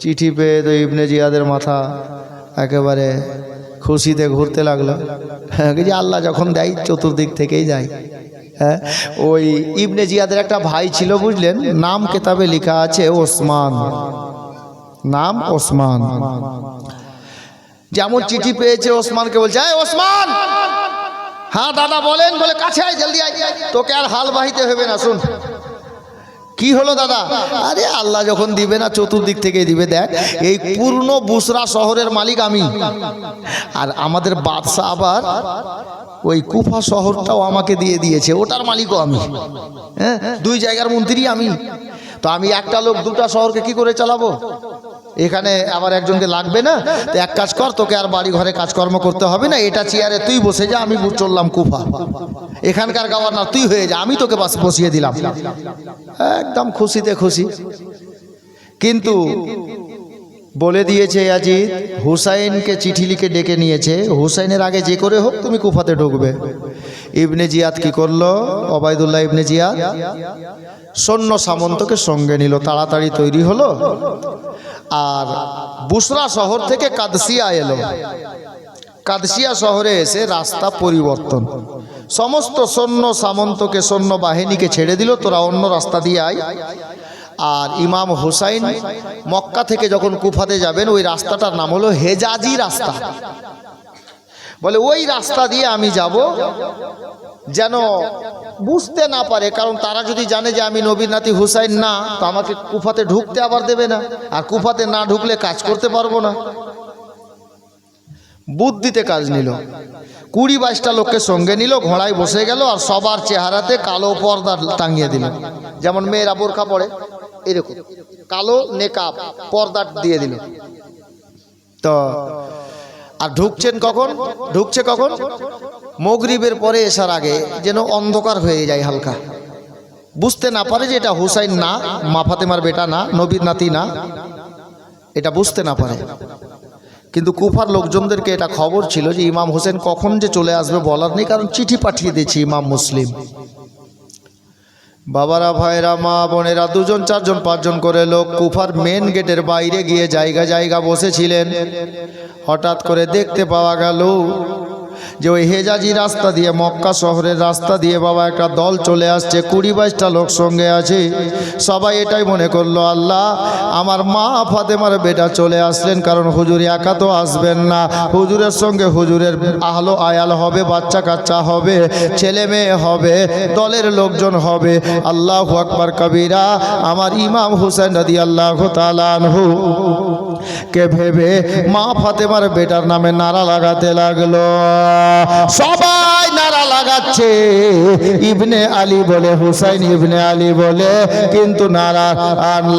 চিঠি পেয়ে তো ইবনে জিয়াদের মাথা একেবারে খুশিতে ঘুরতে লাগলো। যে আল্লাহ যখন দেয় চতুর্দিক থেকেই যায়। হ্যাঁ, ওই ইবনে জিয়াদের একটা ভাই ছিল, বুঝলেন, নাম কিতাবে লেখা আছে ওসমান, নাম ওসমান। যেমন চিঠি পেয়েছে ওসমানকে বলছে, এই ওসমান। হ্যাঁ দাদা বলেন। বলে কাছে আয়, জলদি আয়, তোকে আর হাল বাহিতে হবে না। শুন কি হলো দাদা? আরে আল্লাহ যখন দিবে না চতুর্দিক থেকে দিবে। দেখ, এই পূর্ণ বুসরা শহরের মালিক আমি, আর আমাদের বাদশাহ আবার ওই কুফা শহরটাও আমাকে দিয়ে দিয়েছে, ওটার মালিকও আমি। হ্যাঁ, দুই জায়গার মন্ত্রী আমি। তো আমি একটা লোক দুটা শহরকে কি করে চালাবো? এখানে আবার একজনকে লাগবে না। তো এক কাজ কর, তোকে আর বাড়ি ঘরে কাজকর্ম করতে হবে না, এটা চেয়ারে তুই বসে যা, আমি চললাম কুফা, এখানকার গভর্নর তুই হয়ে যা, আমি তোকে বসিয়ে দিলাম। একদম খুশিতে খুশি। কিন্তু বলে দিয়েছে ইয়াজিদ, হুসাইনকে চিঠি লিখে ডেকে নিয়েছে, হুসাইনের আগে যে করে হোক তুমি কুফাতে ঢুকবে। ইবনে জিয়াদ কি করলো? ওবাইদুল্লাহ ইবনে জিয়াদ সৈন্য সামন্তকে সঙ্গে নিল, তাড়াতাড়ি তৈরি হলো, আর বুসরা শহর থেকে কাদসিয়া এলো। কাদসিয়া শহরে এসে রাস্তা পরিবর্তন, সমস্ত সৈন্য সামন্তকে, সৈন্য বাহিনীকে ছেড়ে দিল, তোরা অন্য রাস্তা দিয়ে আয়। আর ইমাম হুসাইন মক্কা থেকে যখন কুফাতে যাবেন, ওই রাস্তাটার নাম হলো হেজাজি রাস্তা। বলে ওই রাস্তা দিয়ে আমি যাব, যেন বুঝতে না পারে, কারণ তারা যদি জানে যে আমি নবীর নাতি হুসাইন না, তো আমাকে কুফাতে ঢুকতে আবার দেবে না, আর কুফাতে না ঢুকলে কাজ করতে পারবো না। বুদ্ধিতে কাজ নিল, 20-22টা লোককে সঙ্গে নিল, ঘোড়ায় বসে গেল, আর সবার চেহারাতে কালো পর্দা টাঙিয়ে দিল, যেমন মেয়েরা বোরখা পরে এরকম কালো নেকাব পর্দা দিয়ে দিল। তো আর ঢুকছে কখন? মাগরিবের পরে এসার আগে, যেন অন্ধকার হয়ে যায় হালকা, বুঝতে না পারে যে এটা হুসাইন না, মা ফাতেমার বেটা না, নবীর নাতি না, এটা বুঝতে না পারে। কিন্তু কুফার লোকজনদেরকে এটা খবর ছিল যে ইমাম হোসেন কখন যে চলে আসবে বলার নেই, কারণ চিঠি পাঠিয়ে দিয়েছে ইমাম মুসলিম। বাবারা, ভাইরা, মা বোনেরা, 2জন 4জন 5জন করে লোক কুফার মেন গেটের বাইরে গিয়ে জায়গা বসেছিলেন। হঠাৎ করে দেখতে পাওয়া গেল যে ওই হেজাজি রাস্তা দিয়ে, মক্কা শহরের রাস্তা দিয়ে বাবা একটা দল চলে আসছে, 20-22টা লোক সঙ্গে আছে। সবাই এটাই মনে করলো, আল্লাহ আমার মা ফাতেমার বেটা চলে আসলেন, কারণ হুজুর একা তো আসবেন না, হুজুরের সঙ্গে হুজুরের আহলো আয়াল হবে, বাচ্চা কাচ্চা হবে, ছেলে মেয়ে হবে, দলের লোকজন হবে। আল্লাহু আকবার কবিরা। আমার ইমাম হুসাইন রাদিয়াল্লাহু তাআলা আনহু কে ভেবে মা ফাতেমার বেটার নামে নারা লাগাতে লাগলো। সবাই নারা লাগাচ্ছে ইবনে আলী বলে, হুসাইন ইবনে আলী বলে, কিন্তু নারা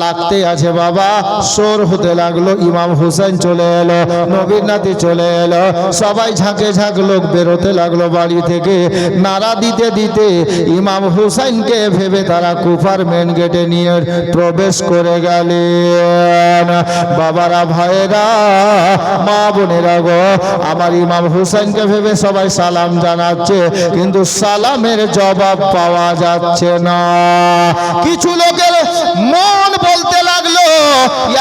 লাগতে আছে বাবা। শোর হতে লাগলো, ইমাম হুসাইন চলে এলো, নবীর নাতি চলে এলো, সবাই ঝাঁকে ঝাঁক লোক বেরোতে লাগলো বাড়ি থেকে। নারা দিতে দিতে ইমাম হুসাইনকে ভেবে তারা কুফার মেন গেটে নিয়ে প্রবেশ করে গেলেন। বাবারা, ভাইরা, মা বোনেরা গো, আমার ইমাম হুসাইনকে ভেবে সবাই সালাম জানাচ্ছে, কিন্তু সালামের জবাব পাওয়া যাচ্ছে না। কিছু লোকের মন বলতে লাগলো,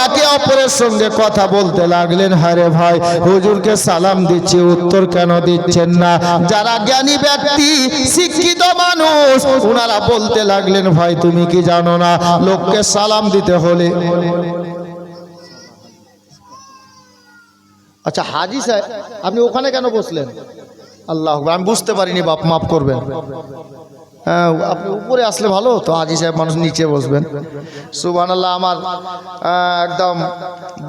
একে অপরের সঙ্গে কথা বলতে লাগলেন, হারে ভাই, হুজুরকে সালাম দিচ্ছি, উত্তর কেন দিচ্ছেন না? যারা জ্ঞানী ব্যক্তি, শিক্ষিত মানুষ, ওনারা বলতে লাগলেন, ভাই তুমি কি জানো না লোককে সালাম দিতে হলে। আচ্ছা হাজি সাহেব, আপনি ওখানে কেন বসলেন? আল্লাহ, আমি বুঝতে পারিনি, বাপ মাফ করবেন। হ্যাঁ, আপনি উপরে আসলে ভালো তো, হাজি সাহেব মানুষ নিচে বসবেন। সুবহানাল্লাহ। আমার একদম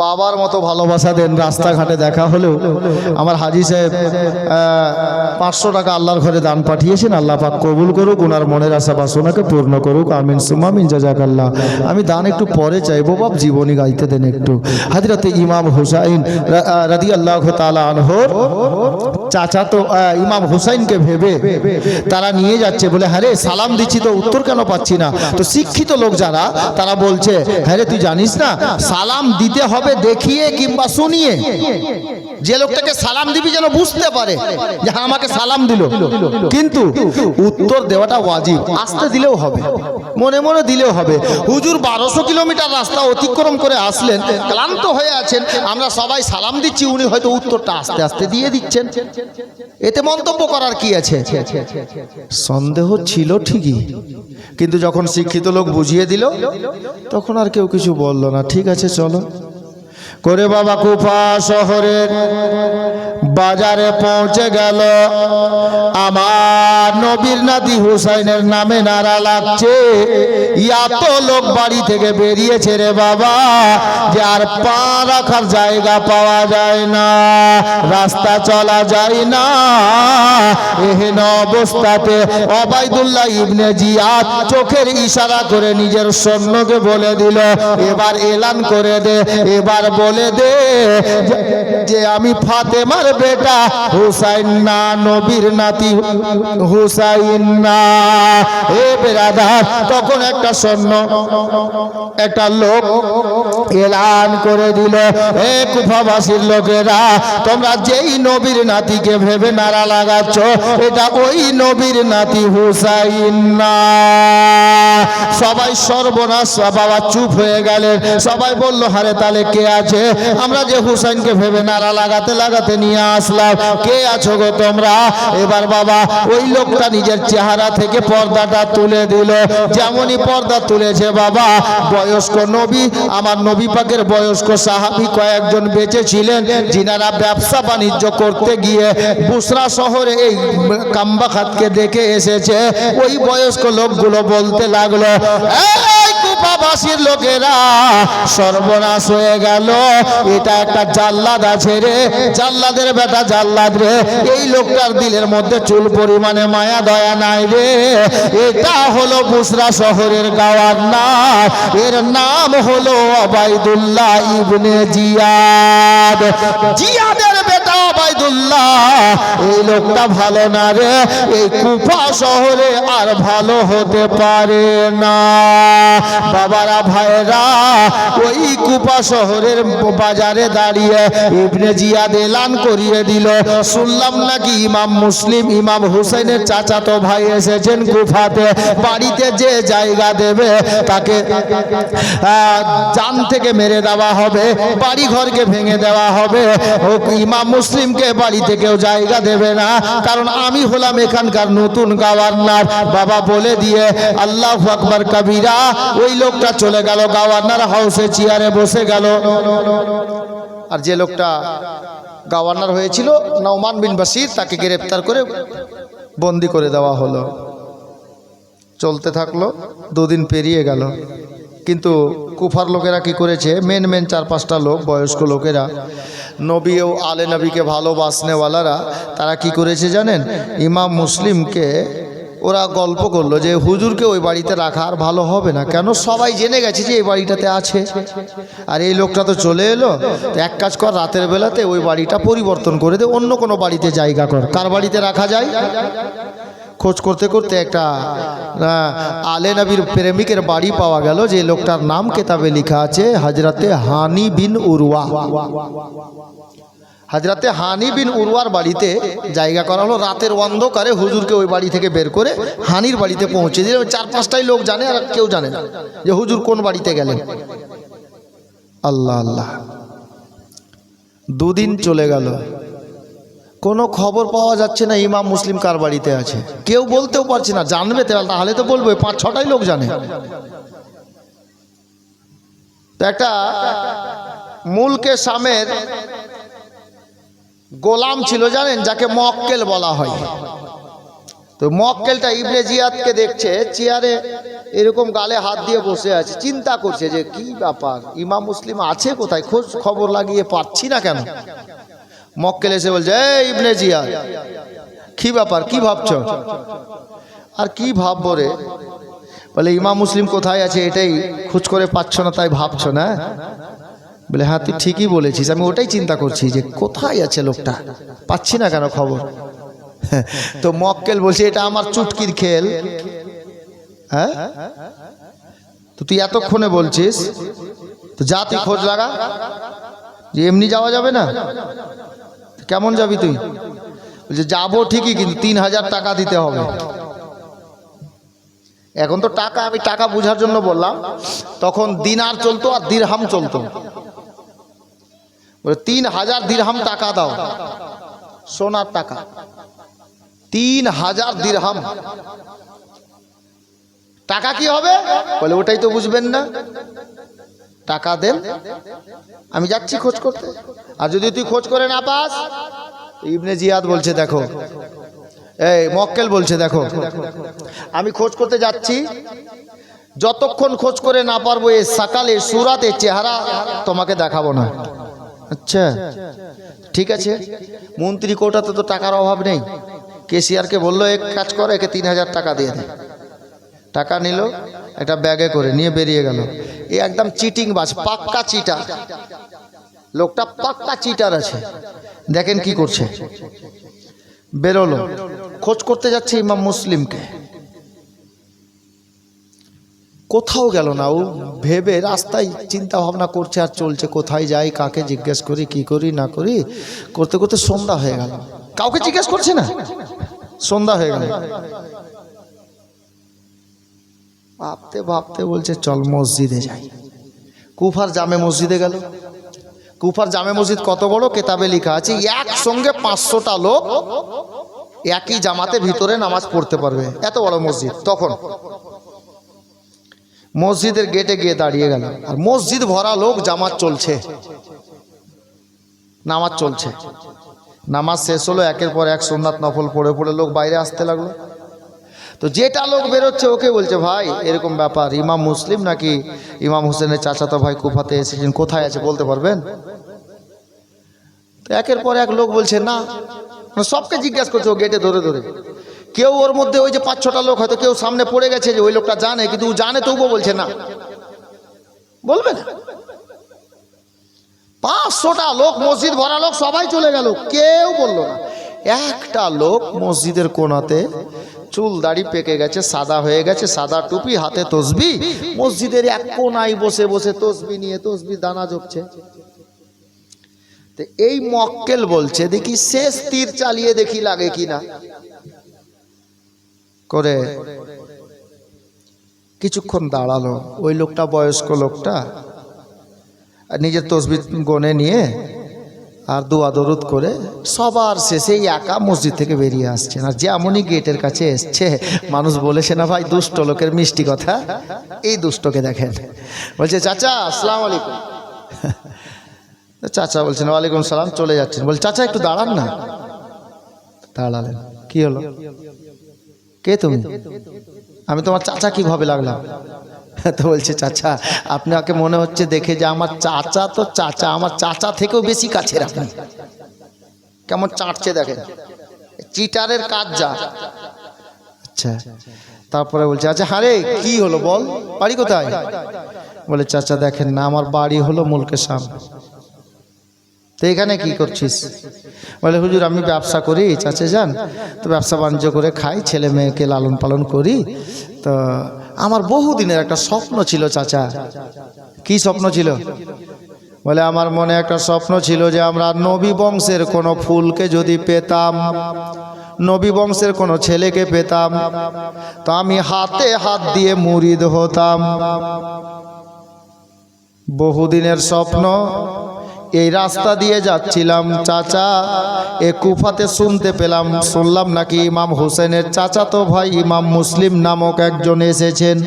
বাবার মতো ভালোবাসা দেন। রাস্তাঘাটে দেখা হলেও আমার হাজি সাহেব 500 টাকা আল্লাহর ঘরে দান পাঠিয়েছেন। আল্লাহ পাক কবুল করুক, ওনার মনের আশা বাসনাকে পূর্ণ করুক, আমিন সুম্মা আমিন, জাযাকাল্লাহ। আমি দান একটু পরে চাইবো, বাপ জীবনী গাইতে দেন একটু। হযরতে ইমাম হুসাইন রাদিয়াল্লাহু তাআলা আনহুর চাচা তো ইমাম হুসাইনকে ভেবে তারা নিয়ে যাচ্ছে, বলে হ্যাঁ সালাম দিচ্ছি তো উত্তর কেন পাচ্ছি না? তো শিক্ষিত লোক যারা, তারা বলছে, হ্যাঁ তুই জানিস না সালাম দিতে হবে দেখিয়ে কিংবা শুনিয়ে। যে লোকটাকে সালাম দিবি যেন বুঝতে পারে যে হ্যাঁ আমাকে সালাম দিল, কিন্তু উত্তর দেওয়াটা ওয়াজিব। আসতে দিলেও হবে, মনে মনে দিলেও হবে। হুজুর 1200 কিলোমিটার রাস্তা অতিক্রম করে আসলেন, ক্লান্ত হয়ে আছেন, আমরা সবাই সালাম দিচ্ছি, উনি হয়তো উত্তরটা আস্তে আস্তে দিয়ে দিচ্ছেন। এতে মন্তব্য করার কি আছে? সন্দেহ ছিল ঠিকই, কিন্তু যখন শিক্ষিত লোক বুঝিয়ে দিল, তখন আর কেউ কিছু বলল না। ঠিক আছে চলো করে বাবা কুফা শহরের বাজারে পৌঁছে গেল। আমার নবীর নাতি হুসাইনের নামে নারা লাগছে। এত লোক বাড়ি থেকে বেরিয়েছে রে বাবা, যে আর পা রাখার জায়গা পাওয়া যায় না, রাস্তা চলা যায় না। এহেন অবস্থাতে ওবাইদুল্লাহ ইবনে জিয়াদ চোখের ইশারা করে নিজের সৈন্যকে বলে দিল, এবার এলান করে দে, এবার বলে দে যে আমি ফাতেমার বেটা হুসাইন না, নবীর নাতি হুসাইন না। এ বেরাদার, তখন একটা সৈন্য, একটা লোক এলান করে দিল, এ কুফাবাসীর লোকেরা, তোমরা যেই নবীর নাতিকে ভেবে নারা লাগাচ্ছ, এটা ওই নবীর নাতি হুসাইন না। সবাই সর্বনাশ, বাবা চুপ হয়ে গেলেন। সবাই বলল, হারে তাহলে কে আছে? আমরা যে হুসাইনকে ভেবে নারা লাগাতে লাগাতে নিয়ে আসলাম, কে আছো গো তোমরা? এবার বাবা ওই লোকটা নিজের চেহারা থেকে পর্দাটা তুলে দিল। যেমনই পর্দা তুলেছে বাবা, বয়স্ক নবী, আমার নবী পাকের বয়স্ক সাহাবী কয়েকজন বেঁচে ছিলেন, যিনারা ব্যবসা বাণিজ্য করতে গিয়ে বুসরা শহরে এই কাম্বা খাতকে দেখে এসেছে। ওই বয়স্ক লোকগুলো বলতে লাগলো, এই কুফাবাসীর লোকেরা, সর্বনাশ হয়ে গেল, এটা একটা জাল্লাদ আছে রে, জাল্লাদের বেটা জাল্লাদ রে। এই লোকটার দিলের মধ্যে চুল পরিমাণে মায়া দয়া নাই রে। এটা হলো বুসরা শহরের গভর্নর, এর নাম হলো ওবাইদুল্লাহ ইবনে জিয়াদ। জিয়াদের বেটা ওবাইদুল্লাহ, এই লোকটা ভালো না রে, এই কুফা শহরে আর ভালো হতে পারে না। বাবারা, ভাইরা, ওই কুফা শহরের বাজারে দাঁড়িয়ে ইবনে জিয়াদ এলান করিয়ে দিল, শুনলাম নাকি ইমাম মুসলিম, ইমাম হুসাইনের চাচাতো ভাই এসেছেন কুফাতে, বাড়িতে যে জায়গা দেবে তাকে জান থেকে মেরে দেওয়া হবে, বাড়ি ঘরকে ভেঙে দেওয়া হবে। ইমাম মুসলিমকে বাড়িতে কেউ জায়গা দেবে না, কারণ আমি হলাম এখানকার নতুন গভর্নর। বাবা বলে দিয়ে আল্লাহু আকবার কবিরা, ওই লোকটা চলে গেল গভর্নর হাউসে, চেয়ারে বসে গেল। আর যে লোকটা গভর্নর হয়েছিল নওমান বিন বশির, তাকে গ্রেফতার করে বন্দি করে দেওয়া হলো। চলতে থাকলো, 2 দিন পেরিয়ে গেল, কিন্তু কুফার লোকেরা কি করেছে, মেন 4-5টা লোক বয়স্ক লোকেরা, নবী ও আলে নবীকে ভালোবাসনেওয়ালারা, তারা কি করেছে জানেন, ইমাম মুসলিমকে ওরা গল্প করলো যে হুজুরকে ওই বাড়িতে রাখা আর ভালো হবে না, কেন সবাই জেনে গেছে যে এই বাড়িটাতে আছে, আর এই লোকটা তো চলে এলো, তো এক কাজ কর, রাতের বেলাতে ওই বাড়িটা পরিবর্তন করে দে, অন্য কোনো বাড়িতে জায়গা কর। কার বাড়িতে রাখা যায়? খোঁজ করতে করতে একটা আলে নবীর প্রেমিকের বাড়ি পাওয়া গেল, যে লোকটার নাম কিতাবে লেখা আছে হযরতে হানি বিন উরওয়া। হযরতে হানি বিন উরওয়ার বাড়িতে জায়গা করা হলো। রাতের অন্ধকারে হুজুরকে ওই বাড়ি থেকে বের করে হানির বাড়িতে পৌঁছে দিল। 4-5টাই লোক জানে, আর কেউ জানে না যে হুজুর কোন বাড়িতে গেলেন। আল্লাহ আল্লাহ, 2 দিন চলে গেল, কোনো খবর পাওয়া যাচ্ছে না ইমাম মুসলিম কার বাড়িতে আছে। কেউ বলতেও পারছে না, জানবে তাহলে তো বলবো, 5-6টাই লোক জানে। তো একটা মুলকে শামের গোলাম ছিল জানেন, যাকে মক্কেল বলা হয়। তো মক্কেলটা ইবনে জিয়াদকে দেখছে চেয়ারে এরকম গালে হাত দিয়ে বসে আছে, চিন্তা করছে যে কি ব্যাপার, ইমাম মুসলিম আছে কোথায়, খোঁজ খবর লাগিয়ে পাচ্ছি না কেন। মক্কেল এসে বলছে, এই ইবনে জিয়াদ, কি ব্যাপার, কি ভাবছো? আর কি ভাববো রে, বলে ইমাম মুসলিম কোথায় আছে এটাই খোঁজ করে পাচ্ছ না, তাই ভাবছো না? বলে হ্যাঁ তুই ঠিকই বলেছিস, আমি ওটাই চিন্তা করছি যে কোথায় আছে লোকটা, পাচ্ছি না কেন খবর। তো মক্কেল বলছে, এটা আমার চুটকির খেল। হ্যাঁ, তো তুই এতক্ষণে বলছিস, তো যা তুই খোঁজ লাগা, যে এমনি যাওয়া যাবে না। কেমন যাবি তুই? বলছে যাবো ঠিকই, কিন্তু 3000 টাকা দিতে হবে। এখন তো টাকা, আমি টাকা বোঝার জন্য বললাম, তখন দিনার চলতো আর দিরহাম চলতো। 3000 দিরহাম টাকা দাও, সোনার টাকা, 3000 দিরহাম টাকা। কি হবে? বলে ওটাই তো বুঝবেন না, টাকা দেন, আমি যাচ্ছি খোঁজ করতে, আর যদি তুই খোঁজ করে না পাস। ইবনে জিয়াদ বলছে, দেখো, এই মক্কেল বলছে, দেখো আমি খোঁজ করতে যাচ্ছি, যতক্ষণ খোঁজ করে না পারবো এই সকালে সুরাতে চেহারা তোমাকে দেখাবো না। আচ্ছা ঠিক আছে, মন্ত্রী কোটাতে তো টাকার অভাব নেই, কেশিয়ারকে বললো এক কাজ করে, একে 3000 টাকা দিয়ে দে। টাকা নিল, একটা ব্যাগে করে নিয়ে বেরিয়ে গেল। এই একদম চিটিং বাজ, পাক্কা চিটার লোকটা, পাক্কা চিটার আছে। দেখেন কি করছে, বেরোলো, খোঁজ করতে যাচ্ছে ইমাম মুসলিমকে, কোথাও গেল না। ও ভেবে রাস্তায় চিন্তা ভাবনা করছে আর চলছে, কোথায় যাই, কাকে জিজ্ঞেস করি, কি করি না করি, করতে করতে সন্ধ্যা হয়ে গেল। কাউকে জিজ্ঞেস করছে না, সন্ধ্যা হয়ে গেল। ভাবতে ভাবতে বলছে চল মসজিদে যাই। কুফার জামে মসজিদে গেল। কুফার জামে মসজিদ কত বড়, কেতাবে লেখা আছে একসঙ্গে 500টা লোক একই জামাতে ভিতরে নামাজ পড়তে পারবে, এত বড় মসজিদ। তখন মসজিদের গেটে গিয়ে দাঁড়িয়ে গেল, আর মসজিদ ভরা লোক, জামাত চলছে, নামাজ চলছে। নামাজ শেষ হলো, একের পর এক সুন্নাত নফল পড়ে পড়ে লোক বাইরে আসতে লাগলো। তো যেটা লোক বেরোচ্ছে ওকে বলছে, ভাই এরকম ব্যাপার, ইমাম মুসলিম নাকি ইমাম হোসেনের চাচাতো ভাই কুফাতে এসেছেন, কোথায় আছে বলতে পারবেন? তো একের পর এক লোক বলছে না, সবকে জিজ্ঞাসা করছে ও গেটে ধরে ধরে। কেউ ওর মধ্যে ওই যে 5-6টা লোক হয়তো কেউ সামনে পড়ে গেছে, যে ওই লোকটা জানে, কিন্তু ও জানে তবুও বলছে না, বলবে না। 500টা লোক, মসজিদ ভরা লোক, সবাই চলে গেল, কেউ বলল না। একটা লোক মসজিদের কোণাতে, চুল দাড়ি পেকে গেছে, সাদা হয়ে গেছে, সাদা টুপি, হাতে তসবি, মসজিদের এক কোণায় বসে বসে তসবি নিয়ে তসবি দানা জপছে। তো এই মক্কেল বলছে, দেখি শেষ তীর চালিয়ে দেখি লাগে কিনা করে। কিছুক্ষণ দাঁড়ালো, ওই লোকটা, বয়স্ক লোকটা, নিজের তসবি গনে নিয়ে আর দোয়া দরুদ করে সবার শেষেই একা মসজিদ থেকে বেরিয়ে আসছেন। আর যেমনই গেটের কাছে এসছে, মানুষ বলেছে না ভাই, দুষ্ট লোকের মিষ্টি কথা, এই দুষ্টকে দেখেন। বলছে, চাচা আসসালামু আলাইকুম। চাচা বলছেন ওয়ালাইকুম সালাম, চলে যাচ্ছেন। বলছে, চাচা একটু দাঁড়ান না। দাঁড়ালেন। কি হলো, কে তুমি? আমি তোমার চাচা কিভাবে লাগলাম? তো বলছে চাচা আপনাকে মনে হচ্ছে দেখে যে আমার চাচা তো চাচা, আমার চাচা থেকেও বেশি কাছের আপনি। কেমন চাটছে দেখেন, চিটারের কাজ যা। আচ্ছা, তারপরে বলছে আচ্ছা হারে কি হলো বল, বাড়ি কোথায়? বলে চাচা দেখেন না, আমার বাড়ি হলো মুলকেশাম। তো এখানে কি করছিস? বলে হুজুর আমি ব্যবসা করি চাচা যান, তো ব্যবসা বাণিজ্য করে খাই, ছেলে মেয়েকে লালন পালন করি। তো আমার বহুদিনের একটা স্বপ্ন ছিল চাচা। কি স্বপ্ন ছিল? বলে আমার মনে একটা স্বপ্ন ছিল যে আমরা নবী বংশের কোনো ফুলকে যদি পেতাম, নবী বংশের কোনো ছেলেকে পেতাম, তো আমি হাতে হাত দিয়ে মুরিদ হতাম। বহুদিনের স্বপ্ন। এই রাস্তা দিয়ে যাচ্ছিলাম চাচা, এ কুফাতে শুনলাম নাকি ইমাম হোসেনের চাচাতো ভাই ইমাম মুসলিম নামক একজন এসেছেন।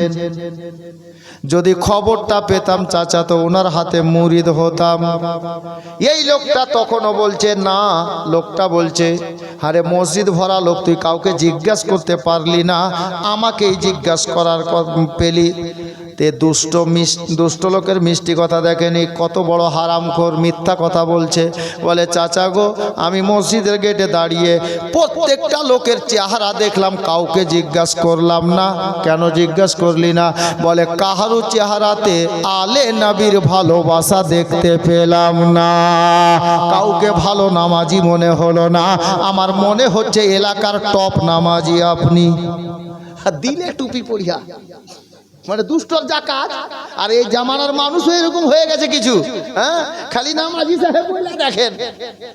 যদি খবরটা পেতাম চাচা তো ওনার হাতে মুরিদ হতাম। এই লোকটা তখনও বলছে না, লোকটা বলছে আরে মসজিদ ভরা লোক, তুই কাউকে জিজ্ঞাসা করতে পারলি না, আমাকেই জিজ্ঞাসা করার পেলি। তে দুষ্ট লোকের মিষ্টি কথা দেখেনি, কত বড় হারামখোর, মিথ্যা কথা বলছে। বলে চাচা গো আমি মসজিদের গেটে দাঁড়িয়ে প্রত্যেকটা লোকের চেহারা দেখলাম, কাউকে জিজ্ঞাসা করলাম না। কেন জিজ্ঞাসা করলি না? বলে কাহারু চেহারাতে আলে নবীর ভালোবাসা দেখতে পেলাম না, কাউকে ভালো নামাজি মনে হলো না। আমার মনে হচ্ছে এলাকার টপ নামাজি আপনি। দিলে টুপি পরিয়া মানে দুষ্টর যা কাজ। আর এই জামানার মানুষও এরকম হয়ে গেছে কিছু, হ্যাঁ খালি নামাজি সাহেব বলে দেখেন।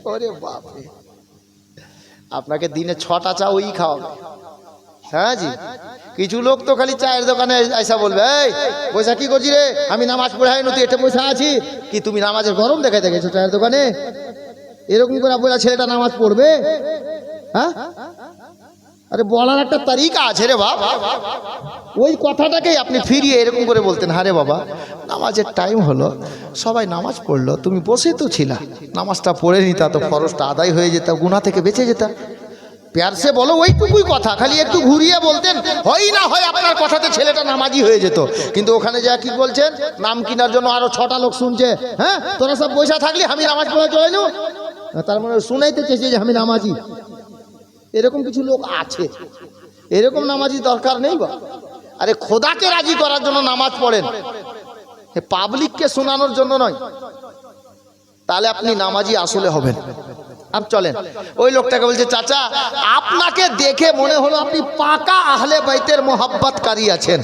ওরে বাপ রে, আপনাকে দিনে 6টা চা ওই খাওয়াবে। হ্যাঁ জি, কিছু লোক তো খালি চায়ের দোকানে আইসা বলবে এই পয়সা কি করছি রে, আমি নামাজ পড়াই নতুন এটা পয়সা আছি কি, তুমি নামাজের গরম দেখাইতে গেছো চায়ের দোকানে? এরকম করে বলে ছেলেটা নামাজ পড়বে? হ্যাঁ আরে বলার একটা তারিকা আছে রে বাপ। ওই কথাটাকেই আপনি ফিরিয়ে এরকম করে বলতেন, হারে বাবা নামাজের টাইম হলো, সবাই নামাজ পড়লো, তুমি বসে তো ছিলা, নামাজটা পড়ে নিতা তো ফরজটা আদায় হয়ে যেত, গুনাহ থেকে বেঁচে যেতা। প্যার সে বলো ওইটুকুই কথা, খালি একটু ঘুরিয়ে বলতেন, হয় না হয় আপনার কথাতে ছেলেটা নামাজি হয়ে যেত। কিন্তু ওখানে যা কি বলছেন, নাম কেনার জন্য আরো 6টা লোক শুনছে, হ্যাঁ তোরা সব পয়সা থাকলি আমি নামাজ পড়ে চলে নো, তার মানে শুনাইতে চেয়েছে যে আমি নামাজি। এরকম কিছু লোক আছে, এরকম নামাজি দরকার নেই বা। আরে খোদাকে রাজি করার জন্য নামাজ পড়েন, পাবলিককে শোনানোর জন্য নয়, তাহলে আপনি নামাজি আসলে হবেন। আপ চলেন, ওই লোকটাকে বলছে চাচা আপনাকে দেখে মনে হলো আপনি পাকা আহলে বাইতের মোহাব্বতকারী আছেন,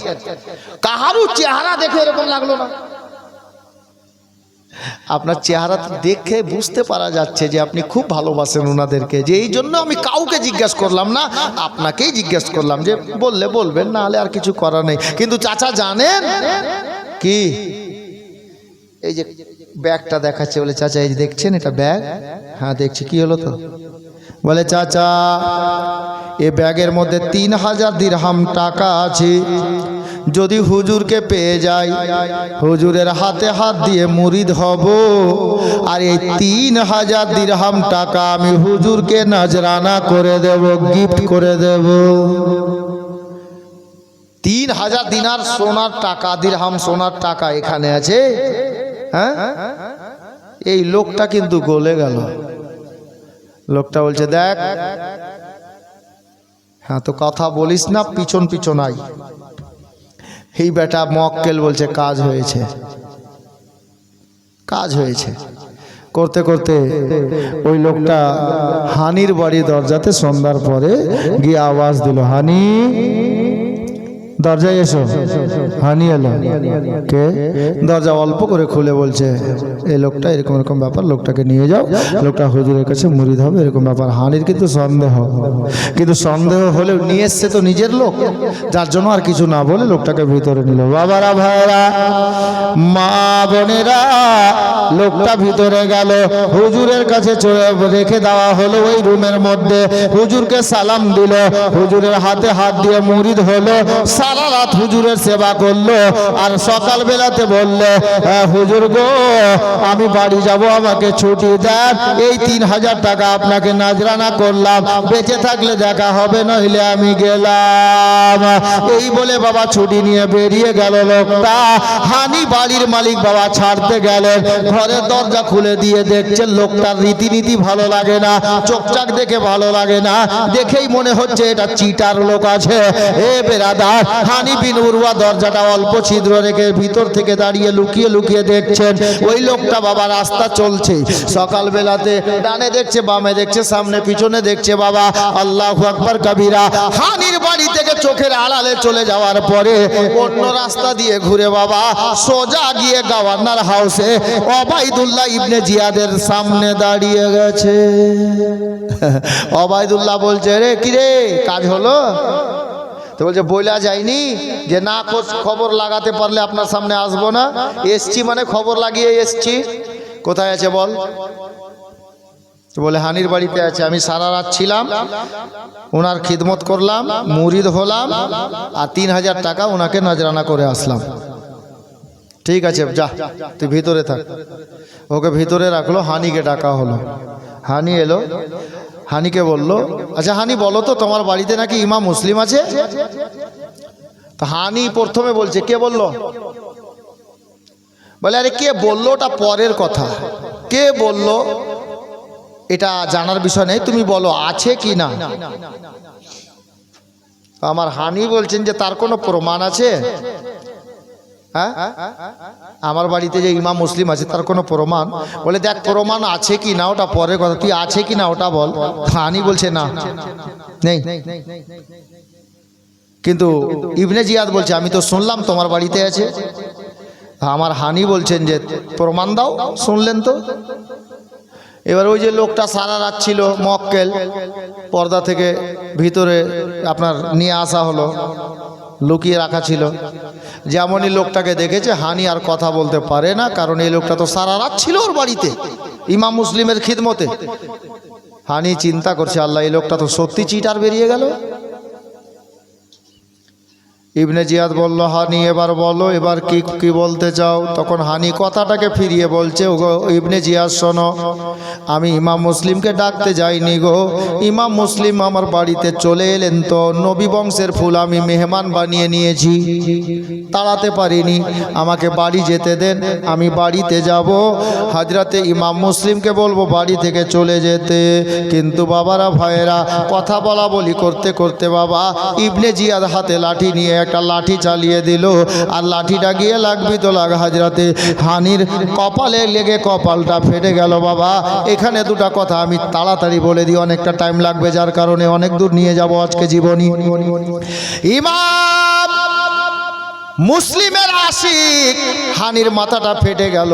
কাহারু চেহারা দেখে এরকম লাগলো না। আপনার চেহারা দেখে বুঝতে পারা যাচ্ছে যে আপনি খুব ভালোবাসেন ওনাদেরকে, যে এই জন্য আমি কাউকে জিজ্ঞাসা করলাম না, আপনাকেই জিজ্ঞাসা করলাম, যে বললে বলবেন, না হলে আর কিছু করার নেই। কিন্তু চাচা জানেন কি, এই যে ব্যাগটা দেখাচ্ছে, বলে চাচা এই যে দেখছেন এটা ব্যাগ? হ্যাঁ দেখছি, কি হলো তো? বলে চাচা এ ব্যাগের মধ্যে 3000 দিরহাম টাকা আছে, যদি হুজুরকে পেয়ে যাই হুজুরের হাতে হাত দিয়ে মুরিদ হব, আর এই 3000 দিরহাম টাকা আমি হুজুরকে নজরানা করে দেব, গিফট করে দেব। 3000 দিনার সোনার টাকা, দিরহাম সোনার টাকা এখানে আছে। হ্যাঁ এই লোকটা কিন্তু গলে গেল। লোকটা বলছে দেখ, হ্যাঁ তো কথা বলিস না, পিছন পিছন আই। এই বেটা মক্কেল বলছে কাজ হয়েছে, কাজ হয়েছে। করতে করতে ওই লোকটা হানির বাড়ি দরজাতে সন্ধ্যার পরে গিয়ে আওয়াজ দিল, হানি দরজায় এসো। হানি এলো, কে? দরজা অল্প করে খুলে বলছে এই লোকটা এরকম এরকম ব্যাপার, লোকটাকে নিয়ে যাও, লোকটা হুজুরের কাছে মুরিদ হবে, এরকম ব্যাপার। হানির কিন্তু সন্দেহ, কিন্তু সন্দেহ হলেও নিয়ে এসছে তো নিজের লোক, যার জন্য আর কিছু না বলে লোকটাকে ভিতরে নিল। বাবারা ভাইরা মা বোনেরা, লোকটা ভিতরে গেল, হুজুরের কাছে রেখে দেওয়া হলো ওই রুমের মধ্যে। হুজুরকে সালাম দিল, হুজুরের হাতে হাত দিয়ে মুরিদ হলো। সারা রাত হুজুরের সেবা করলো আর সকাল বেলাতে বললে হুজুর গো আমি বাড়ি যাব, আমাকে ছুটি দেন, এই 3000 টাকা আপনাকে নাজরানা করলাম, বেঁচে থাকলে দেখা হবে, নইলে আমি গেলাম। এই বলে বাবা ছুটি নিয়ে বেরিয়ে গেল লোকটা। হানি বাড়ির মালিক বাবা ছাড়তে গেলেন, ঘরের দরজা খুলে দিয়ে দেখছেন লোকটার রীতিনীতি ভালো লাগে না, চোখচাক দেখে ভালো লাগে না, দেখেই মনে হচ্ছে এটা চিটার লোক আছে। এ বেরাদার, হানি বিন উরওয়া দরজাটা অল্প ছিদ্র রেখে ভিতর থেকে দাঁড়িয়ে লুকিয়ে লুকিয়ে দেখছেন ওই লোকটা বাবা রাস্তা চলছে, সকাল বেলাতে ডানে দেখছে, বামে দেখছে, সামনে পিছনে দেখছে বাবা। আল্লাহু আকবার কবিরা। হানির বাড়ি থেকে চোখের আড়ালে চলে যাওয়ার পরে অন্য রাস্তা দিয়ে ঘুরে বাবা সোজা গিয়ে গভর্নর হাউসে ওবায়দুল্লাহ ইবনে জিয়াদের সামনে দাঁড়িয়ে গেছে। ওবায়দুল্লাহ বলছে, রে কিরে কাজ হলো? তো বলছে বইলা যায়নি যে না খবর লাগাতে পারলে আপনার সামনে আসবো না, এসছি মানে খবর লাগিয়ে এসছি। কোথায় আছে বল? বলে হানির বাড়িতে আছে, আমি সারা রাত ছিলাম, ওনার খিদমত করলাম, মুরিদ হলাম, আর 3000 টাকা ওনাকে নজরানা করে আসলাম। ঠিক আছে যা তুই ভিতরে থাক। ওকে ভিতরে রাখলো, হানিকে ডাকা হলো। হানি এলো, হানিকে বললো, আচ্ছা হানি বলো তো তোমার বাড়িতে নাকি ইমাম মুসলিম আছে? তো হানি প্রথমে বলছে কে বললো? বলে আরে কে বললো ওটা পরের কথা, কে বললো এটা জানার বিষয় নেই, তুমি বলো আছে কি না। আমার হানি বলছেন যে তার কোনো প্রমাণ আছে? হ্যাঁ, আমার বাড়িতে যে ইমাম মুসলিম আছে তার কোনো প্রমাণ? বলে দেখ প্রমাণ আছে কি না ওটা পরের কথা, তুই আছে কি না ওটা বল। হানি বলছে না নেই, কিন্তু ইবনে জিয়াদ বলছে আমি তো শুনলাম তোমার বাড়িতে আছে। আমার হানি বলছেন যে প্রমাণ দাও। শুনলেন তো? এবার ওই যে লোকটা সারা রাত ছিল মক্কেল, পর্দা থেকে ভিতরে আপনার নিয়ে আসা হলো, লুকিয়ে রাখা ছিল। যেমনই লোকটাকে দেখেছে হানি আর কথা বলতে পারে না, কারণ এই লোকটা তো সারা রাত ছিল ওর বাড়িতে ইমাম মুসলিমের খিদমতে। হানি চিন্তা করছে আল্লাহ এই লোকটা তো সত্যি চিটার বেরিয়ে গেল। ইবনে জিয়াদ বলল হানি এবার বলো, এবার কি কি বলতে চাও? তখন হানি কথাটাকে ফিরিয়ে বলছে, ওগো ইবনে জিয়াদ শোনো, আমি ইমাম মুসলিমকে ডাকতে যাইনি গো, ইমাম মুসলিম আমার বাড়িতে চলে এলেন তো নবী বংশের ফুল আমি মেহমান বানিয়ে নিয়েছি, তাড়াতে পারিনি, আমাকে বাড়ি যেতে দেন, আমি বাড়িতে যাব, হাজরাতে ইমাম মুসলিমকে বলবো বাড়ি থেকে চলে যেতে। কিন্তু বাবারা ভাইয়েরা কথা বলা বলি করতে করতে বাবা ইবনে জিয়াদ হাতে লাঠি নিয়ে একটা লাঠি চালিয়ে দিল, আর লাঠিটা গিয়ে লাগবি তো লাগ হাজরাতে হানির কপালে লেগে কপালটা ফেটে গেল। বাবা এখানে দুটা কথা আমি তাড়াতাড়ি বলে দিই, অনেকটা টাইম লাগবে, যার কারণে অনেক দূর নিয়ে যাব আজকে জীবনী। ইমাম মুসলিমের আশিক হানির মাথাটা ফেটে গেল,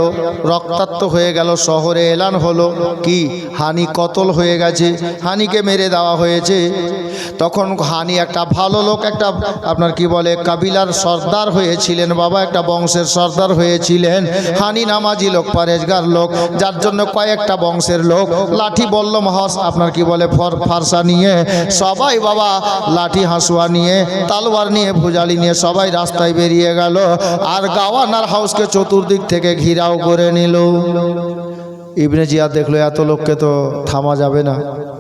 রক্তাক্ত হয়ে গেল, শহরে এলান হলো কি হানি কতল হয়ে গেছে, হানিকে মেরে দেওয়া হয়েছে। তখন হানি একটা ভালো লোক, একটা আপনার কি বলে কাবিলার সর্দার হয়েছিলেন বাবা, একটা বংশের সর্দার হয়েছিলেন। হানি নামাজি লোক, পরেজগার লোক, যার জন্য কয়েকটা বংশের লোক লাঠি বলল মহাস আপনার কি বলে ফারসা নিয়ে সবাই বাবা লাঠি হাসুয়া নিয়ে তালোয়ার নিয়ে ভুজালি নিয়ে সবাই রাস্তায় বেরিয়ে গেল, আর গভর্নর হাউসকে চতুর্দিক থেকে ঘিরাও করে নিল। ইবনে জিয়াদ দেখলো এত লোককে তো থামা যাবে না,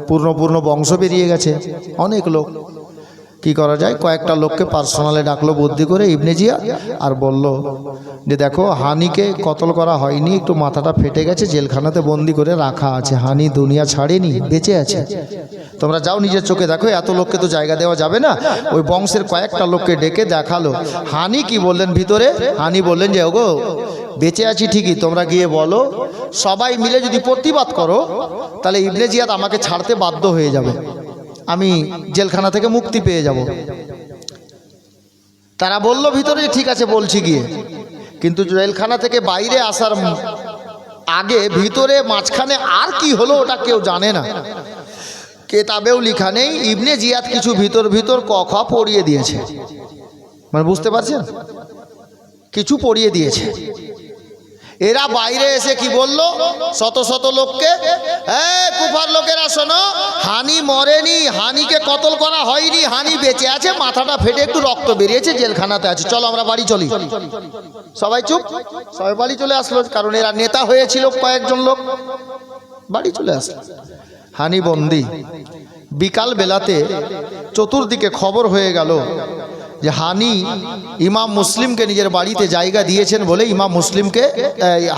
পূর্ণ বংশ বেরিয়ে গেছে, অনেক লোক, কি করা যায়? কয়েকটা লোককে পার্সোনালে ডাকলো বুদ্ধি করে ইবনে জিয়াদ, আর বলল যে দেখো হানিকে কতল করা হয়নি, একটু মাথাটা ফেটে গেছে, জেলখানাতে বন্দি করে রাখা আছে, হানি দুনিয়া ছাড়েনি, বেঁচে আছে, তোমরা যাও নিজের চোখে দেখো, এত লোককে তো জায়গা দেওয়া যাবে না। ওই বংশের কয়েকটা লোককে ডেকে দেখালো। হানি কি বললেন ভিতরে? হানি বললেন যে ওগো বেঁচে আছি ঠিকই, তোমরা গিয়ে বলো, সবাই মিলে যদি প্রতিবাদ করো তাহলে ইবনে জিয়াদ আমাকে ছাড়তে বাধ্য হয়ে যাবে, আমি জেলখানা থেকে মুক্তি পেয়ে যাব। তারা বলল ভিতরে যে ঠিক আছে বলছি গিয়ে, কিন্তু জেলখানা থেকে বাইরে আসার আগে ভিতরে মাঝখানে আর কি হলো ওটা কেউ জানে না, কেতাবেও লেখা নেই। ইবনে জিয়াদ কিছু ভিতর ক খ পড়িয়ে দিয়েছে, মানে বুঝতে পারছেন, কিছু পড়িয়ে দিয়েছে। এরা বাইরে এসে কি বলল শত শত লোককে, কুফার লোকেরা শোনো, হানি মরেনি, হানিকে কতল করা হয়নি, হানি বেঁচে আছে, মাথাটা ফেটে একটু রক্ত বেরিয়েছে, জেলখানাতে আছে, চলো আমরা বাড়ি চলি। সবাই চুপ, সবাই বাড়ি চলে আসলো, কারণ এরা নেতা হয়েছিল কয়েকজন লোক, বাড়ি চলে আসলো। হানি বন্দি। বিকাল বেলাতে চতুর্দিকে খবর হয়ে গেল যে হানি ইমাম মুসলিমকে নিজের বাড়িতে জায়গা দিয়েছেন বলে ইমাম মুসলিমকে,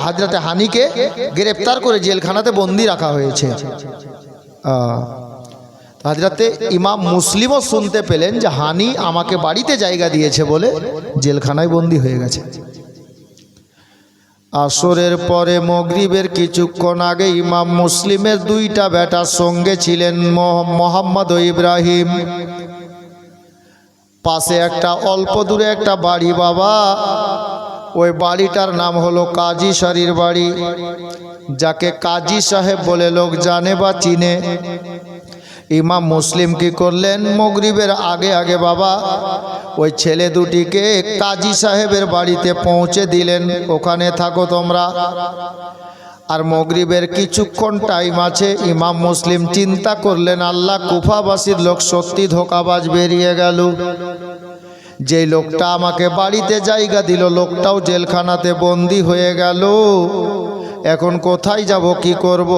হযরতে হানিকে গ্রেফতার করে জেলখানাতে বন্দি রাখা হয়েছে। হযরতে ইমাম মুসলিমও শুনতে পেলেন যে হানি আমাকে বাড়িতে জায়গা দিয়েছে বলে জেলখানায় বন্দি হয়ে গেছে। আসরের পরে মাগরিবের কিছুক্ষণ আগে ইমাম মুসলিমের দুইটা বেটার সঙ্গে ছিলেন মোহাম্মদ ও ইব্রাহিম। পাশে একটা অল্প দূরে একটা বাড়ি বাবা, ওই বাড়িটার নাম হলো কাজী শাড়ির বাড়ি, যাকে কাজী সাহেব বলে লোক জানে বা চিনে। ইমাম মুসলিম কি করলেন, মাগরিবের আগে আগে বাবা ওই ছেলে দুটিকে কাজী সাহেবের বাড়িতে পৌঁছে দিলেন, ওখানে থাকো তোমরা। আর মাগরিবের কিছুক্ষণ টাইম আছে। ইমাম মুসলিম চিন্তা করলেন, আল্লাহ, কুফাবাসীর লোক সত্যি ধোঁকাবাজ বেরিয়ে গেল। যে লোকটা আমাকে বাড়িতে জায়গা দিল, লোকটাও জেলখানাতে বন্দি হয়ে গেল। এখন কোথায় যাব, কি করব?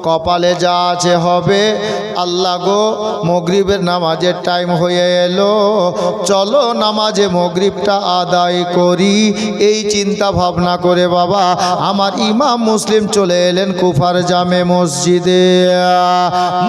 কপালে যা আছে হবে। আল্লাহ গো, মাগরিবের নামাজের টাইম হয়ে এলো, চলো নামাজে মাগরিবটা আদায় করি। এই চিন্তা ভাবনা করে বাবা আমার ইমাম মুসলিম চলে এলেন কুফার জামে মসজিদে।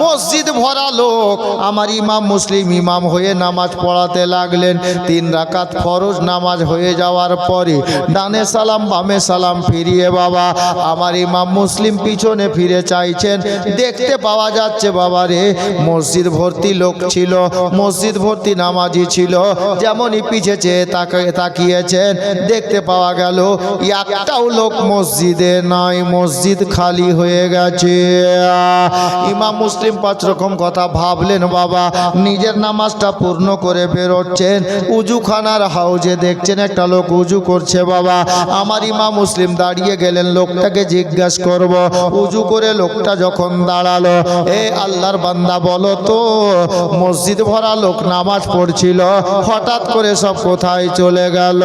মসজিদ ভরা লোক, আমার ইমাম মুসলিম ইমাম হয়ে নামাজ পড়াতে লাগলেন। 3 রাকাত ফরজ নামাজ হয়ে যাওয়ার পরে ডানে সালাম বামে সালাম ফিরিয়ে বাবা আমার ইমাম মুসলিম পিছনে ফিরে চাইছেন। দেখতে পাওয়া যাচ্ছে বাবা রে, মসজিদ ভর্তি লোক ছিল, মসজিদ ভর্তি নামাজি ছিল। যেমনই পিছে চেয়ে তাকিয়েছেন, দেখতে পাওয়া গেল একটাও লোক মসজিদে নাই, মসজিদ খালি হয়ে গেছে। ইমাম মুসলিম 5 রকম কথা ভাবলেন বাবা, নিজের নামাজটা পূর্ণ করে বেরোচ্ছেন। উজুখানার হাউজে দেখছেন একটা লোক উজু করছে বাবা। আমার ইমাম মুসলিম দাঁড়িয়ে গেলেন, লোকটাকে জিজ্ঞাসা করব। উজু করে লোকটা যখন দাঁড়ালো, এ আল্লাহর বান্দা বলো তো, মসজিদ ভরা লোক নামাজ পড়ছিল, হঠাৎ করে সব কোথায় চলে গেল?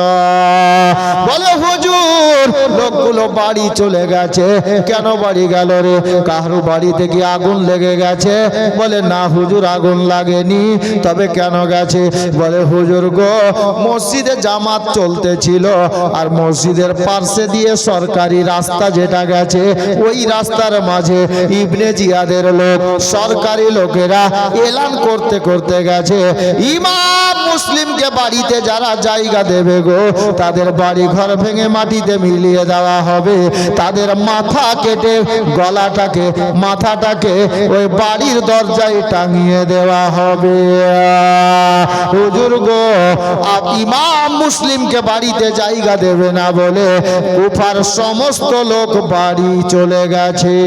বলে হুজুর, লোকগুলো বাড়ি চলে গেছে। কেন বাড়ি গেল রে? কারো বাড়িতে কি আগুন লেগে গেছে? বলে না হুজুর, আগুন লাগেনি। তবে কেন গেছে? বলে হুজুর গো, মসজিদে জামাত চলতেছিল, আর মসজিদের পাশে দিয়ে সরকারি রাস্তা যেটা গেছে, ওই রাস্তার মাঝে ইবনে জিয়াদের লোক, সরকারি লোকেরা এলান করতে করতে গেছে, ইমাম মুসলিমকে বাড়িতে যারা জায়গা দেবে গো, তাদের বাড়ি ঘর ভেঙে মাটিতে মিলিয়ে দেওয়া হবে, তাদের মাথা কেটে গলাটাকে মাথাটাকে ওই বাড়ির দরজায় টাঙিয়ে দেওয়া হবে। হুজুর গো, ইমাম মুসলিমকে বাড়িতে জায়গা দেবে না বলে কুফার সমস্ত লোক বাড়ি চলে গেছে।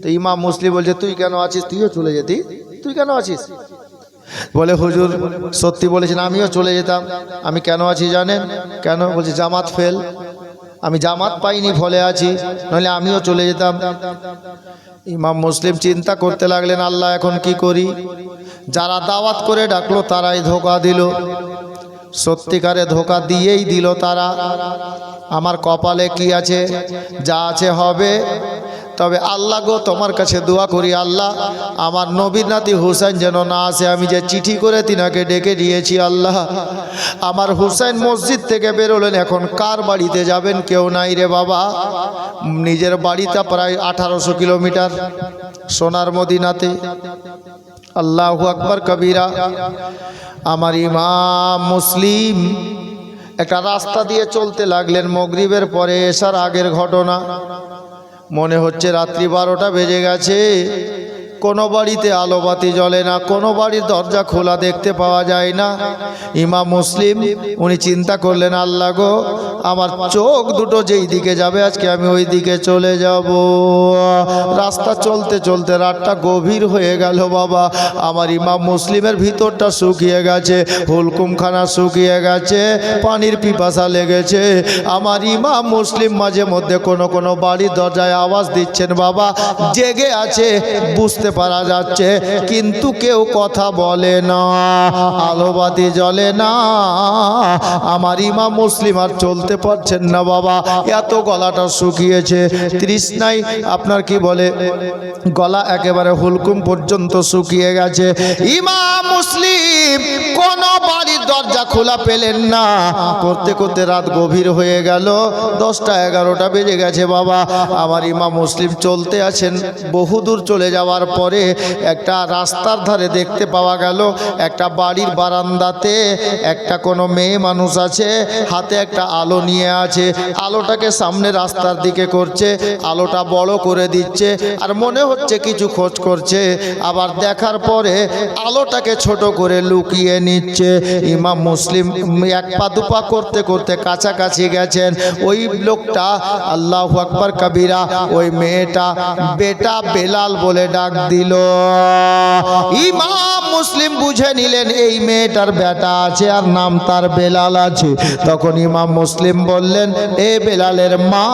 তো ইমাম মুসলিম বলছে, তুই কেন আছিস? তুইও চলে যেতি, তুই কেন আছিস? বলে হুজুর সত্যি বলেছেন, আমিও চলে যেতাম। আমি কেন আছি জানেন? কেন? বলছে জামাত ফেল, আমি জামাত পাইনি ফলে আছি, নইলে আমিও চলে যেতাম। ইমাম মুসলিম চিন্তা করতে লাগলেন, আল্লাহ এখন কি করি? যারা দাওয়াত করে ডাকলো তারাই ধোঁকা দিল, সত্যিকারে ধোঁকা দিয়েই দিল তারা। আমার কপালে কি আছে? যা আছে হবে। তবে আল্লাহ গো, তোমার কাছে দোয়া করি, আল্লাহ আমার নবীর নাতি হুসাইন যেন না আসে। আমি যে চিঠি করে তিনাকে ডেকে দিয়েছি, আল্লাহ আমার হুসাইন মসজিদ থেকে বেরোলেন, এখন কার বাড়িতে যাবেন? কেউ নাই রে বাবা। নিজের বাড়িটা প্রায় 1800 কিলোমিটার সোনার মদিনাতে। আল্লাহু আকবার কবিরা। আমার ইমাম মুসলিম একটা রাস্তা দিয়ে চলতে লাগলেন। মাগরিবের পরে এশার আগের ঘটনা, মনে হচ্ছে রাত্রি 12টা বেজে গেছে। কোনো বাড়িতে আলো বাতি জ্বলে না, কোনো বাড়ির দরজা খোলা দেখতে পাওয়া যায় না। ইমাম মুসলিম উনি চিন্তা করলেন, আল্লাহ গো, আমার চোখ দুটো যেই দিকে যাবে আজকে আমি ওই দিকে চলে যাব। রাস্তা চলতে চলতে রাতটা গভীর হয়ে গেল বাবা। আমার ইমাম মুসলিমের ভিতরটা শুকিয়ে গেছে, হুলকুমখানা শুকিয়ে গেছে, পানির পিপাসা লেগেছে। আমার ইমাম মুসলিম মাঝে মধ্যে কোনো কোনো বাড়ির দরজায় আওয়াজ দিচ্ছেন বাবা, জেগে আছে বুঝতে পারা যাচ্ছে, কিন্তু কেউ কথা বলে না, আলোবাতি জ্বলে না। আমার ইমাম মুসলিম আর চলতে পারছেন না বাবা, এত গলাটা শুকিয়েছে, তৃষ্ণায় আপনার কি বলে গলা একেবারে হুলকুম পর্যন্ত শুকিয়ে গেছে। ইমাম মুসলিম কোন বাড়ির দরজা খোলা পেলেন না। করতে করতে রাত গভীর হয়ে গেল, 10টা 11টা বেজে গেছে বাবা। আমার ইমাম মুসলিম চলতে আছেন, বহুদূর চলে যাওয়ার পরে একটা রাস্তার ধারে দেখতে পাওয়া গেল একটা বাড়ির বারান্দাতে একটা কোনো মেয়ে মানুষ আছে, হাতে একটা আলো নিয়ে আছে, আলোটাকে সামনে রাস্তার দিকে করছে, আলোটা বড় করে দিচ্ছে আর মনে হচ্ছে কিছু খোঁজ করছে, আবার দেখার পরে আলোটাকে ছোট করে লুকিয়ে নিচ্ছে। ইমাম মুসলিম এক পা দুপা করতে করতে কাছাকাছি গেছেন, ওই লোকটা আল্লাহু আকবার কবিরা, ওই মেয়েটা বেটা বেলাল বলে ডাক দিল। ইমাম মুসলিম বুঝে নিলেন এই মেয়েটার বেটা আছে আর নাম তার বেলাল আছে। তখন ইমাম মুসলিম বললেন, এ বেলালের মা,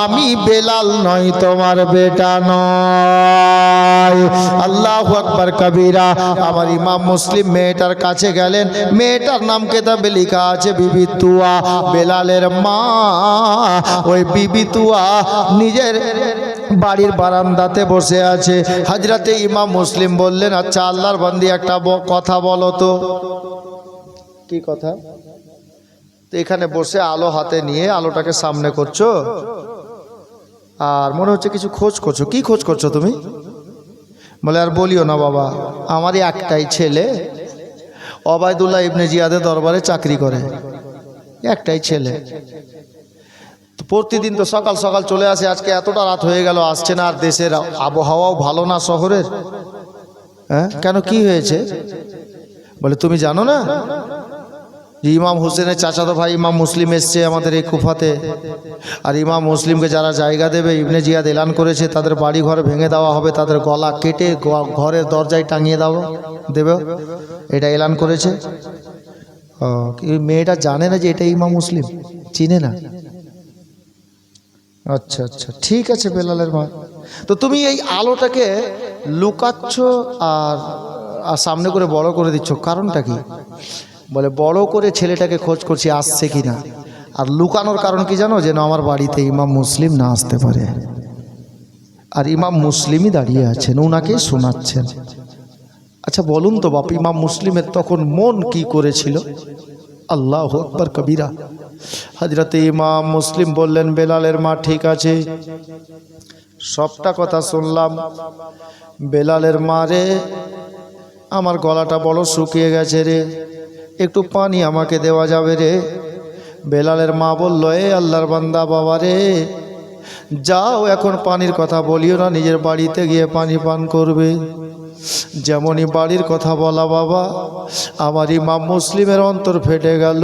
আমি বেলাল নই, তোমার বেটা নয়। আল্লাহু আকবার কবিরা। আমার ইমাম মুসলিম মেয়েটার কাছে গেলেন, মেয়েটার নাম কেতাবে লেখা আছে বিবি তুয়া, বেলালের মা। ওই বিবি তুয়া নিজের বাড়ির বারান্দাতে বসে আছে। হযরতে ইমাম মুসলিম বললেন, আচ্ছা আল্লাহর বান্দি একটা কথা বলো তো। কি কথা? তো এখানে বসে আলো হাতে নিয়ে আলোটাকে সামনে করছো আর মনে হচ্ছে কিছু খোঁজ করছো। কি খোঁজ করছো তুমি? বলে, আর বলিও না বাবা, আমারই একটাই ছেলে, ওবায়দুল্লাহ ইবনে জিয়াদের দরবারে চাকরি করে, একটাই ছেলে। প্রতিদিন তো সকাল সকাল চলে আসে, আজকে এতটা রাত হয়ে গেল আসছে না, আর দেশের আবহাওয়াও ভালো না শহরের। হ্যাঁ, কেন কি হয়েছে? বলে, তুমি জানো না ইমাম হোসেনের চাচাতো ভাই ইমাম মুসলিম এসছে আমাদের এই কুফাতে, আর ইমাম মুসলিমকে যারা জায়গা দেবে ইবনে জিয়াদ এলান করেছে তাদের বাড়ি ঘর ভেঙে দেওয়া হবে, তাদের গলা কেটে ঘরের দরজায় টাঙিয়ে দেবে, এটা এলান করেছে। মেয়েটা জানে না যে এটা ইমাম মুসলিম, চিনে না। আচ্ছা আচ্ছা, ঠিক আছে বেলালের মা, তো তুমি এই আলোটাকে লুকাচ্ছ আর সামনে করে বড় করে দিচ্ছ, কারণটা কি? বলে, বড় করে ছেলেটাকে খোঁজ করছি আসছে কিনা, আর লুকানোর কারণ কি জানো? যেন আমার বাড়িতে ইমাম মুসলিম না আসতে পারে। আর ইমাম মুসলিমই দাঁড়িয়ে আছেন, উনাকে শোনাচ্ছেন। আচ্ছা বলুন তো বাপ, ইমাম মুসলিমের তখন মন কি করেছিল? আল্লাহু আকবার কবিরা। হযরতে ইমাম মুসলিম বললেন, বেলালের মা ঠিক আছে, সবটা কথা শুনলাম। বেলালের মা রে, আমার গলাটা বড় শুকিয়ে গেছে রে, একটু পানি আমাকে দেওয়া যাবে রে? বেলালের মা বলল, এ আল্লাহর বান্দা বাবা রে, যাও এখন পানির কথা বলিও না, নিজের বাড়িতে গিয়ে পানি পান করবে। যেমনই বাড়ির কথা বলা বাবা, আমার ইমাম মুসলিমের অন্তর ফেটে গেল।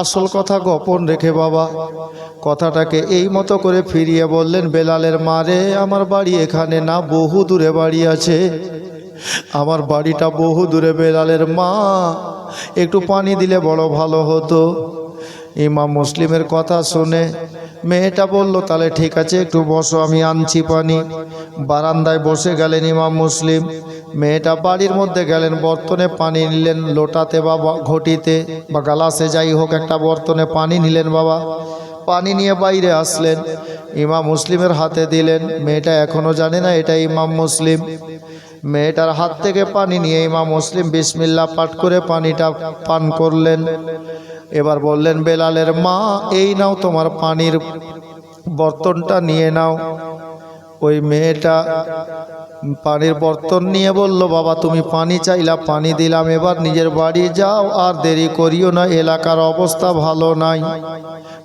আসল কথা গোপন রেখে বাবা কথাটাকে এই মতো করে ফিরিয়ে বললেন, বেলালের মা রে, আমার বাড়ি এখানে না, বহু দূরে বাড়ি আছে, আমার বাড়িটা বহু দূরে। বেলালের মা, একটু পানি দিলে বড় ভালো হতো। ইমাম মুসলিমের কথা শুনে মেয়েটা বলল, তাহলে ঠিক আছে, একটু বসো, আমি আনছি পানি। বারান্দায় বসে গেলেন ইমাম মুসলিম। মেয়েটা বাড়ির মধ্যে গেলেন, বর্তনে পানি নিলেন, লোটাতে বা ঘটিতে বা গালাসে যাই হোক একটা বর্তনে পানি নিলেন বাবা। পানি নিয়ে বাইরে আসলেন, ইমাম মুসলিমের হাতে দিলেন। মেয়েটা এখনো জানে না এটা ইমাম মুসলিম। মেয়েটার হাত থেকে পানি নিয়ে ইমাম মুসলিম বিসমিল্লাহ পাঠ করে পানিটা পান করলেন। এবার বললেন, বেলালের মা, এই নাও তোমার পানির বর্তনটা নিয়ে নাও। ওই মেয়েটা পানির বর্তন নিয়ে বলল, বাবা তুমি পানি চাইলা, পানি দিলাম, এবার নিজের বাড়ি যাও, আর দেরি করিও না, এলাকার অবস্থা ভালো নাই,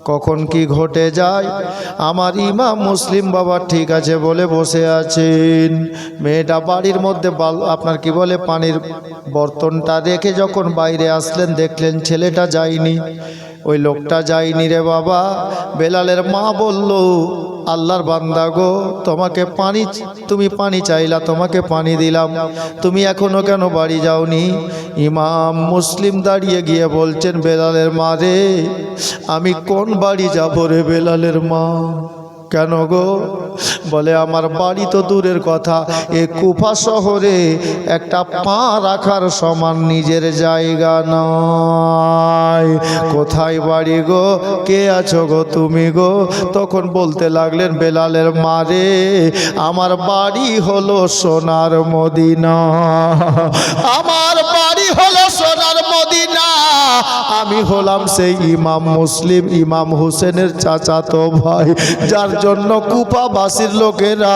কখন কি ঘটে যায়। আমার ইমাম মুসলিম বাবা ঠিক আছে বলে বসে আছেন। মেয়েটা বাড়ির মধ্যে আপনার কি বলে পানির বর্তনটা রেখে যখন বাইরে আসলেন, দেখলেন ছেলেটা যায়নি। ওই লোকটা যায়নি রে বাবা। বেলালের মা বলল, আল্লাহর বান্দা গো, তোমাকে পানি, তুমি পানি চাইলা, তোমাকে পানি দিলাম, তুমি এখনো কেন বাড়ি যাওনি? ইমাম মুসলিম দাঁড়িয়ে গিয়ে বলছেন, বেলালের মা রে, আমি কোন বাড়ি যাব রে বেলালের মা? কেন গো? বলে, আমার বাড়ি তো দূরের কথা, এ কুফা শহরে একটা পা রাখার সমান নিজের জায়গা নয়। কোথায় বাড়ি গো? কে আছো গো তুমি গো? তখন বলতে লাগলেন, বেলালের মারে, আমার বাড়ি হলো সোনার মদিনা, আমার বাড়ি হলো সোনার মদিনা। আমি হলাম সেই ইমাম মুসলিম, ইমাম হুসেনের চাচাতো ভাই, যার জন্য কুফাবাসীর লোকেরা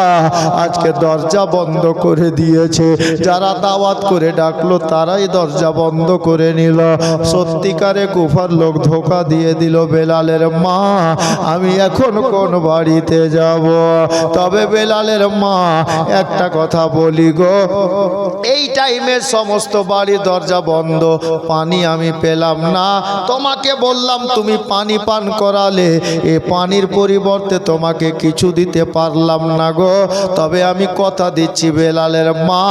আজকে দরজা বন্ধ করে দিয়েছে। যারা দাওয়াত করে ডাকলো তারাই দরজা বন্ধ করে নিল। সত্যিকারে কুফার লোক ধোঁকা দিয়ে দিল। বেলালের মা, আমি এখন কোন বাড়িতে যাব? তবে বেলালের মা, একটা কথা বলি গো, এই টাইমে সমস্ত বাড়ির দরজা বন্ধ, পানি আমি পেলাম না। তোমাকে বললাম তুমি পানি পান করালে, এ পানির পরিবর্তে তোমাকে কিছু দিতে পারলাম না গো। তবে আমি কথা দিচ্ছি বেলালের মা,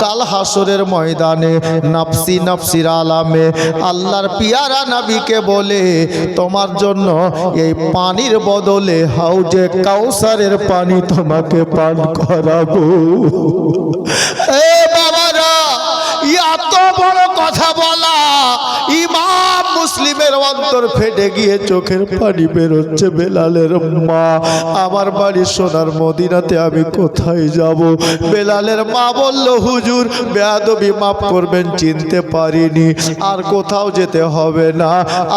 কাল হাসরের ময়দানে নাফসি নাফসির আলামে আল্লাহর পিয়ারা নবীকে বলে তোমার জন্য এই পানির বদলে হাউজে কাউসারের পানি তোমাকে পান করাবো। এ বাবারা, এত বড় কথা বলা, ইমাম মুসলিমের অন্তর ফেটে গিয়ে চোখের পানি বেরোচ্ছে। বেলালের মা, আমার বাড়ি সোনার মদিনাতে, আমি কোথায় যাব? বেলালের মা বলল, হুজুর বেয়াদবি মাফ করবেন, চিনতে পারিনি, আর কোথাও যেতে হবে না,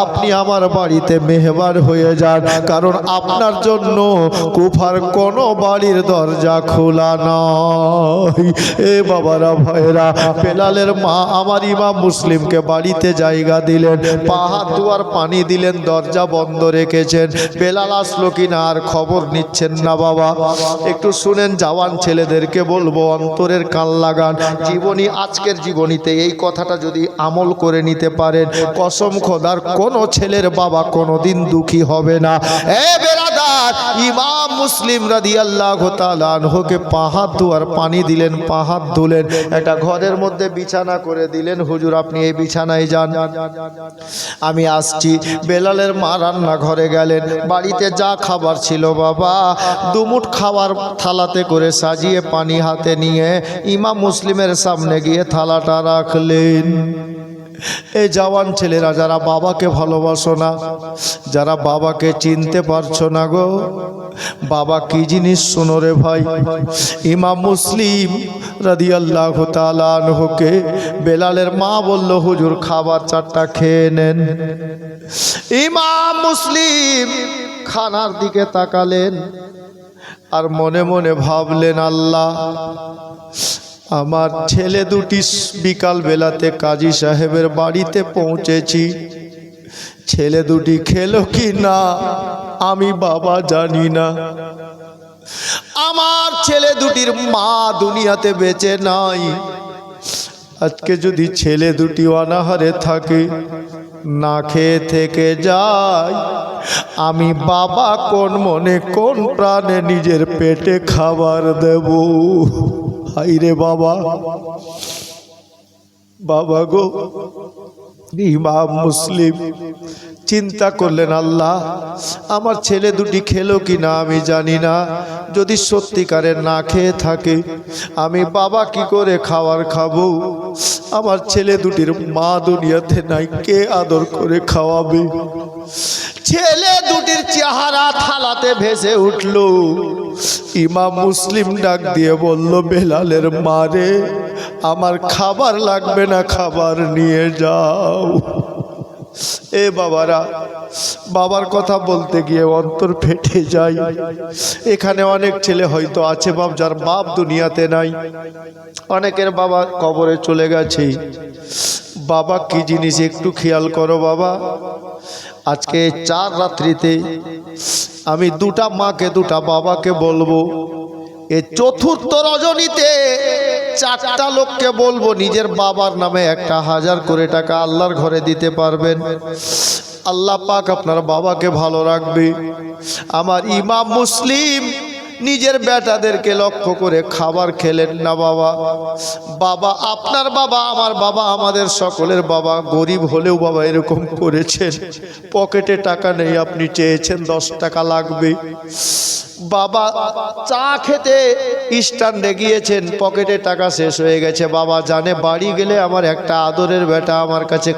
আপনি আমার বাড়িতে মেহমান হয়ে যান, কারণ আপনার জন্য কুফার কোনো বাড়ির দরজা খোলা নয়। এ বাবারা ভাইরা, বেলালের মা আমার ইমাম মুসলিমকে বাড়িতে জায়গা দিলেন, পা হাত ধোয়ার পানি দিলেন, দরজা বন্ধ রেখেছেন। বেলাল আসলো কিনা আর খবর নিচ্ছেন না। বাবা একটু শুনেন, জওয়ান ছেলেদেরকে বলবো, অন্তরের কান লাগান। জীবনী, আজকের জীবনীতে এই কথাটা যদি আমল করে নিতে পারেন, কসম খোদার কোনো ছেলের বাবা কোনোদিন দুঃখী হবে না। এ বেরাদার, ইমাম মুসলিম রাদিয়াল্লাহু তাআলা আনহুকে পা হাত ধোয়ার পানি দিলেন, পা হাত ধুলেন, একটা ঘরের মধ্যে বিছানা করে দিলেন। হুজুর আপনি এই বিছানায় যান, আমি আসছি। বেলালের মা রান্না ঘরে গেলেন, বাড়িতে যা খাবার ছিল বাবা, দুমুঠ খাবার থালাতে করে সাজিয়ে পানি হাতে নিয়ে ইমাম মুসলিমের সামনে গিয়ে থালাটা রাখলেন। এই জওয়ান ছেলেরা যারা বাবাকে ভালোবাসো না, যারা বাবাকে চিনতে পারছো না গো, বাবা কি জিনিস শোনো রে ভাই। ইমাম মুসলিম রাদিয়াল্লাহু তাআলা আনহুকে বেলালের মা বলল, হুজুর খাবার চারটা খেয়ে নেন। ইমাম মুসলিম খানার দিকে তাকালেন আর মনে মনে ভাবলেন, আল্লাহ, আমার ছেলে দুটি বিকাল বেলাতে কাজী সাহেবের বাড়িতে পৌঁছেছি, ছেলে দুটি খেলো কি না আমি বাবা জানি না। আমার ছেলে দুটির মা দুনিয়াতে বেঁচে নাই। আজকে যদি ছেলে দুটি অনাহারে থাকে, না খেয়ে থেকে যায়, আমি বাবা কোন মনে কোন প্রাণে নিজের পেটে খাবার দেব? হাইরে বাবা, বাবা গো। ইমাম মুসলিম চিন্তা করলেন, আল্লাহ, আমার ছেলে দুটি খেলো কি না আমি জানি না, যদি সত্যিকারের না খেয়ে থাকে আমি বাবা কি করে খাবার খাবো? আমার ছেলে দুটির মা দুনিয়াতে নাই, কে আদর করে খাওয়াবে? ছেলে দুটির চেহারা থালাতে ভেসে উঠল। ইমাম মুসলিম ডাক দিয়ে বলল, বেলালের মারে, আমার খাবার লাগবে না, খাবার নিয়ে যাও। এ বাবারা, বাবার কথা বলতে গিয়ে অন্তর ফেটে যায়। এখানে অনেক ছেলে হয়তো আছে বাপ, যার বাপ দুনিয়াতে নাই, অনেকের বাবা কবরে চলে গেছে। বাবা কি জিনিস একটু খেয়াল করো বাবা। আজকে 4 রাত্রিতে আমি দুটা মাকে দুটা বাবাকে বলবো, এই চতুর্থ রজনীতে 4টা লোককে বলবো নিজের বাবার নামে 1000 করে টাকা আল্লাহর ঘরে দিতে পারবেন। আল্লাহ পাক আপনার বাবাকে ভালো রাখবে। আমার ইমাম মুসলিম নিজের বেটাদেরকে লক্ষ্য করে খাবার খেলেন না বাবা। বাবা আপনার বাবা, আমার বাবা, আমাদের সকলের বাবা গরিব হলেও বাবা এরকম করেছেন। পকেটে টাকা নেই, আপনি চেয়েছেন 10 টাকা লাগবে। বাবা চা খেতে স্ট্যান্ডে গিয়েছেন, পকেটে টাকা শেষ হয়ে গেছে। বাবা জানে বাড়ি গেলে আমার একটা আদরের বেটা আমার কাছে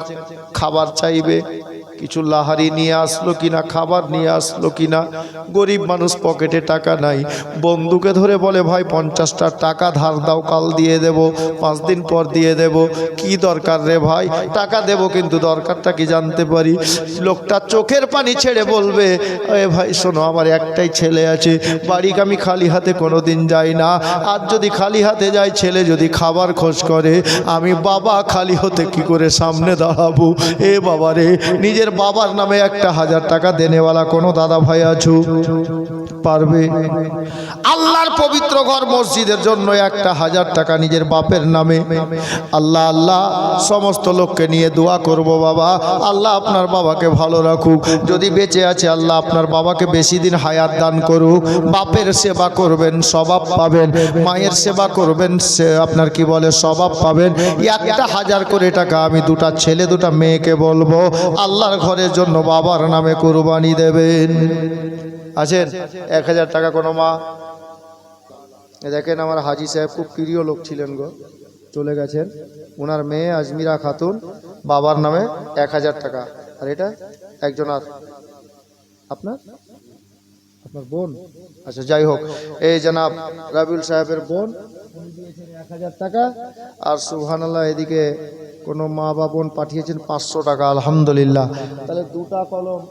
খাবার চাইবে, কিছু লাহারি নিয়ে আসলো কিনা, খাবার নিয়ে আসলো কিনা। গরিব মানুষ, পকেটে টাকা নাই। বন্ধুকে ধরে বলে ভাই 50টা টাকা ধার দাও, কাল দিয়ে দেব, 5 দিন পর দিয়ে দেব। কি দরকার রে ভাই? টাকা দেব, কিন্তু দরকারটা কি জানতে পারি। লোকটা চোখের পানি ছেড়ে বলবে এ ভাই শোনো, আমার একটাই ছেলে আছে, বাড়ি আমি খালি হাতে কোনোদিন যাই না। আর যদি খালি হাতে যাই, ছেলে যদি খাবার খোঁজ করে, আমি বাবা খালি হতে কি করে সামনে দাঁড়াবো? এ বাবা রে, নিজের বাবার নামে 1000 টাকা দেনেওয়ালা কোনো দাদা ভাই আছো? পারবে? আল্লাহর পবিত্র ঘর মসজিদের জন্য 1000 টাকা নিজের বাপের নামে। আল্লাহ আল্লাহ সমস্ত লোককে নিয়ে দোয়া করব বাবা, আল্লাহ আপনার বাবাকে ভালো রাখুক। যদি বেঁচে আছে আল্লাহ আপনার বাবাকে বেশি দিন হায়াত দান করুক। বাপের সেবা করবেন, স্বভাব পাবেন। মায়ের সেবা করবেন, সে আপনার কি বলে স্বভাব পাবেন। 1000 করে টাকা আমি 2টা ছেলে 2টা মেয়েকে বলবো আল্লাহর ঘরের জন্য বাবার নামে কুরবানি দেবেন। আছেন 1000 টাকা কোনো মা? দেখেন আমার হাজি সাহেব খুব প্রিয় লোক ছিলেন গো, চলে গেছেন। ওনার মেয়ে আজমিরা খাতুন, বাবার নামে 1000 টাকা। আর এটা একজন, আর আপনার বোন? আচ্ছা যাই হোক, এই জনাব রাবিউল সাহেবের বোন 1000 টাকা। আর সুবহানাল্লাহ, এদিকে কোনো মা বা বোন পাঠিয়েছেন 500 টাকা। আলহামদুলিল্লাহ। তাহলে 2টা কলম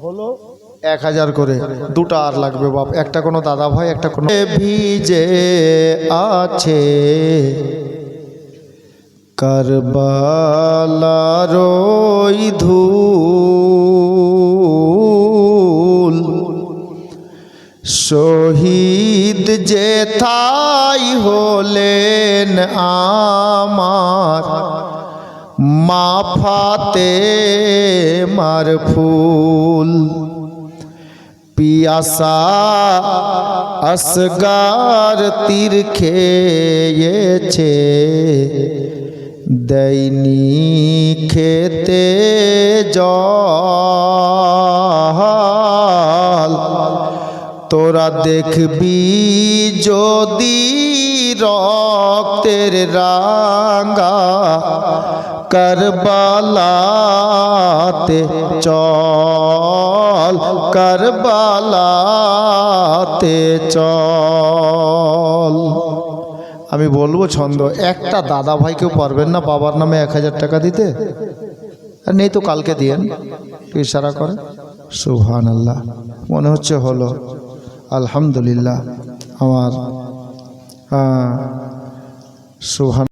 হলো 1000 করে, 2টা আর লাগবে বাপ। একটা কোনো দাদা ভাই, একটা কোনো ভিজে আছে কারবালার ওই ধূল, শহীদ যেথায় হলেন আমার মা ফাতেমার ফুল। পিয়াসা আসগার তীর খেয়েছে, দেয়নি খেতে জল। তোরা দেখবি যদি রক্তের রাঙ্গা কারবালাতে চল, কারবালাতে চল। আমি বলবো ছন্দ, একটা দাদা ভাই কেউ পারবেন না বাবার নামে 1000 টাকা দিতে? আর নেই তো কালকে দিয়েন, ইশারা করে। সুবহানাল্লাহ, মনে হচ্ছে হলো। আলহামদুলিল্লাহ। আমার সুবহান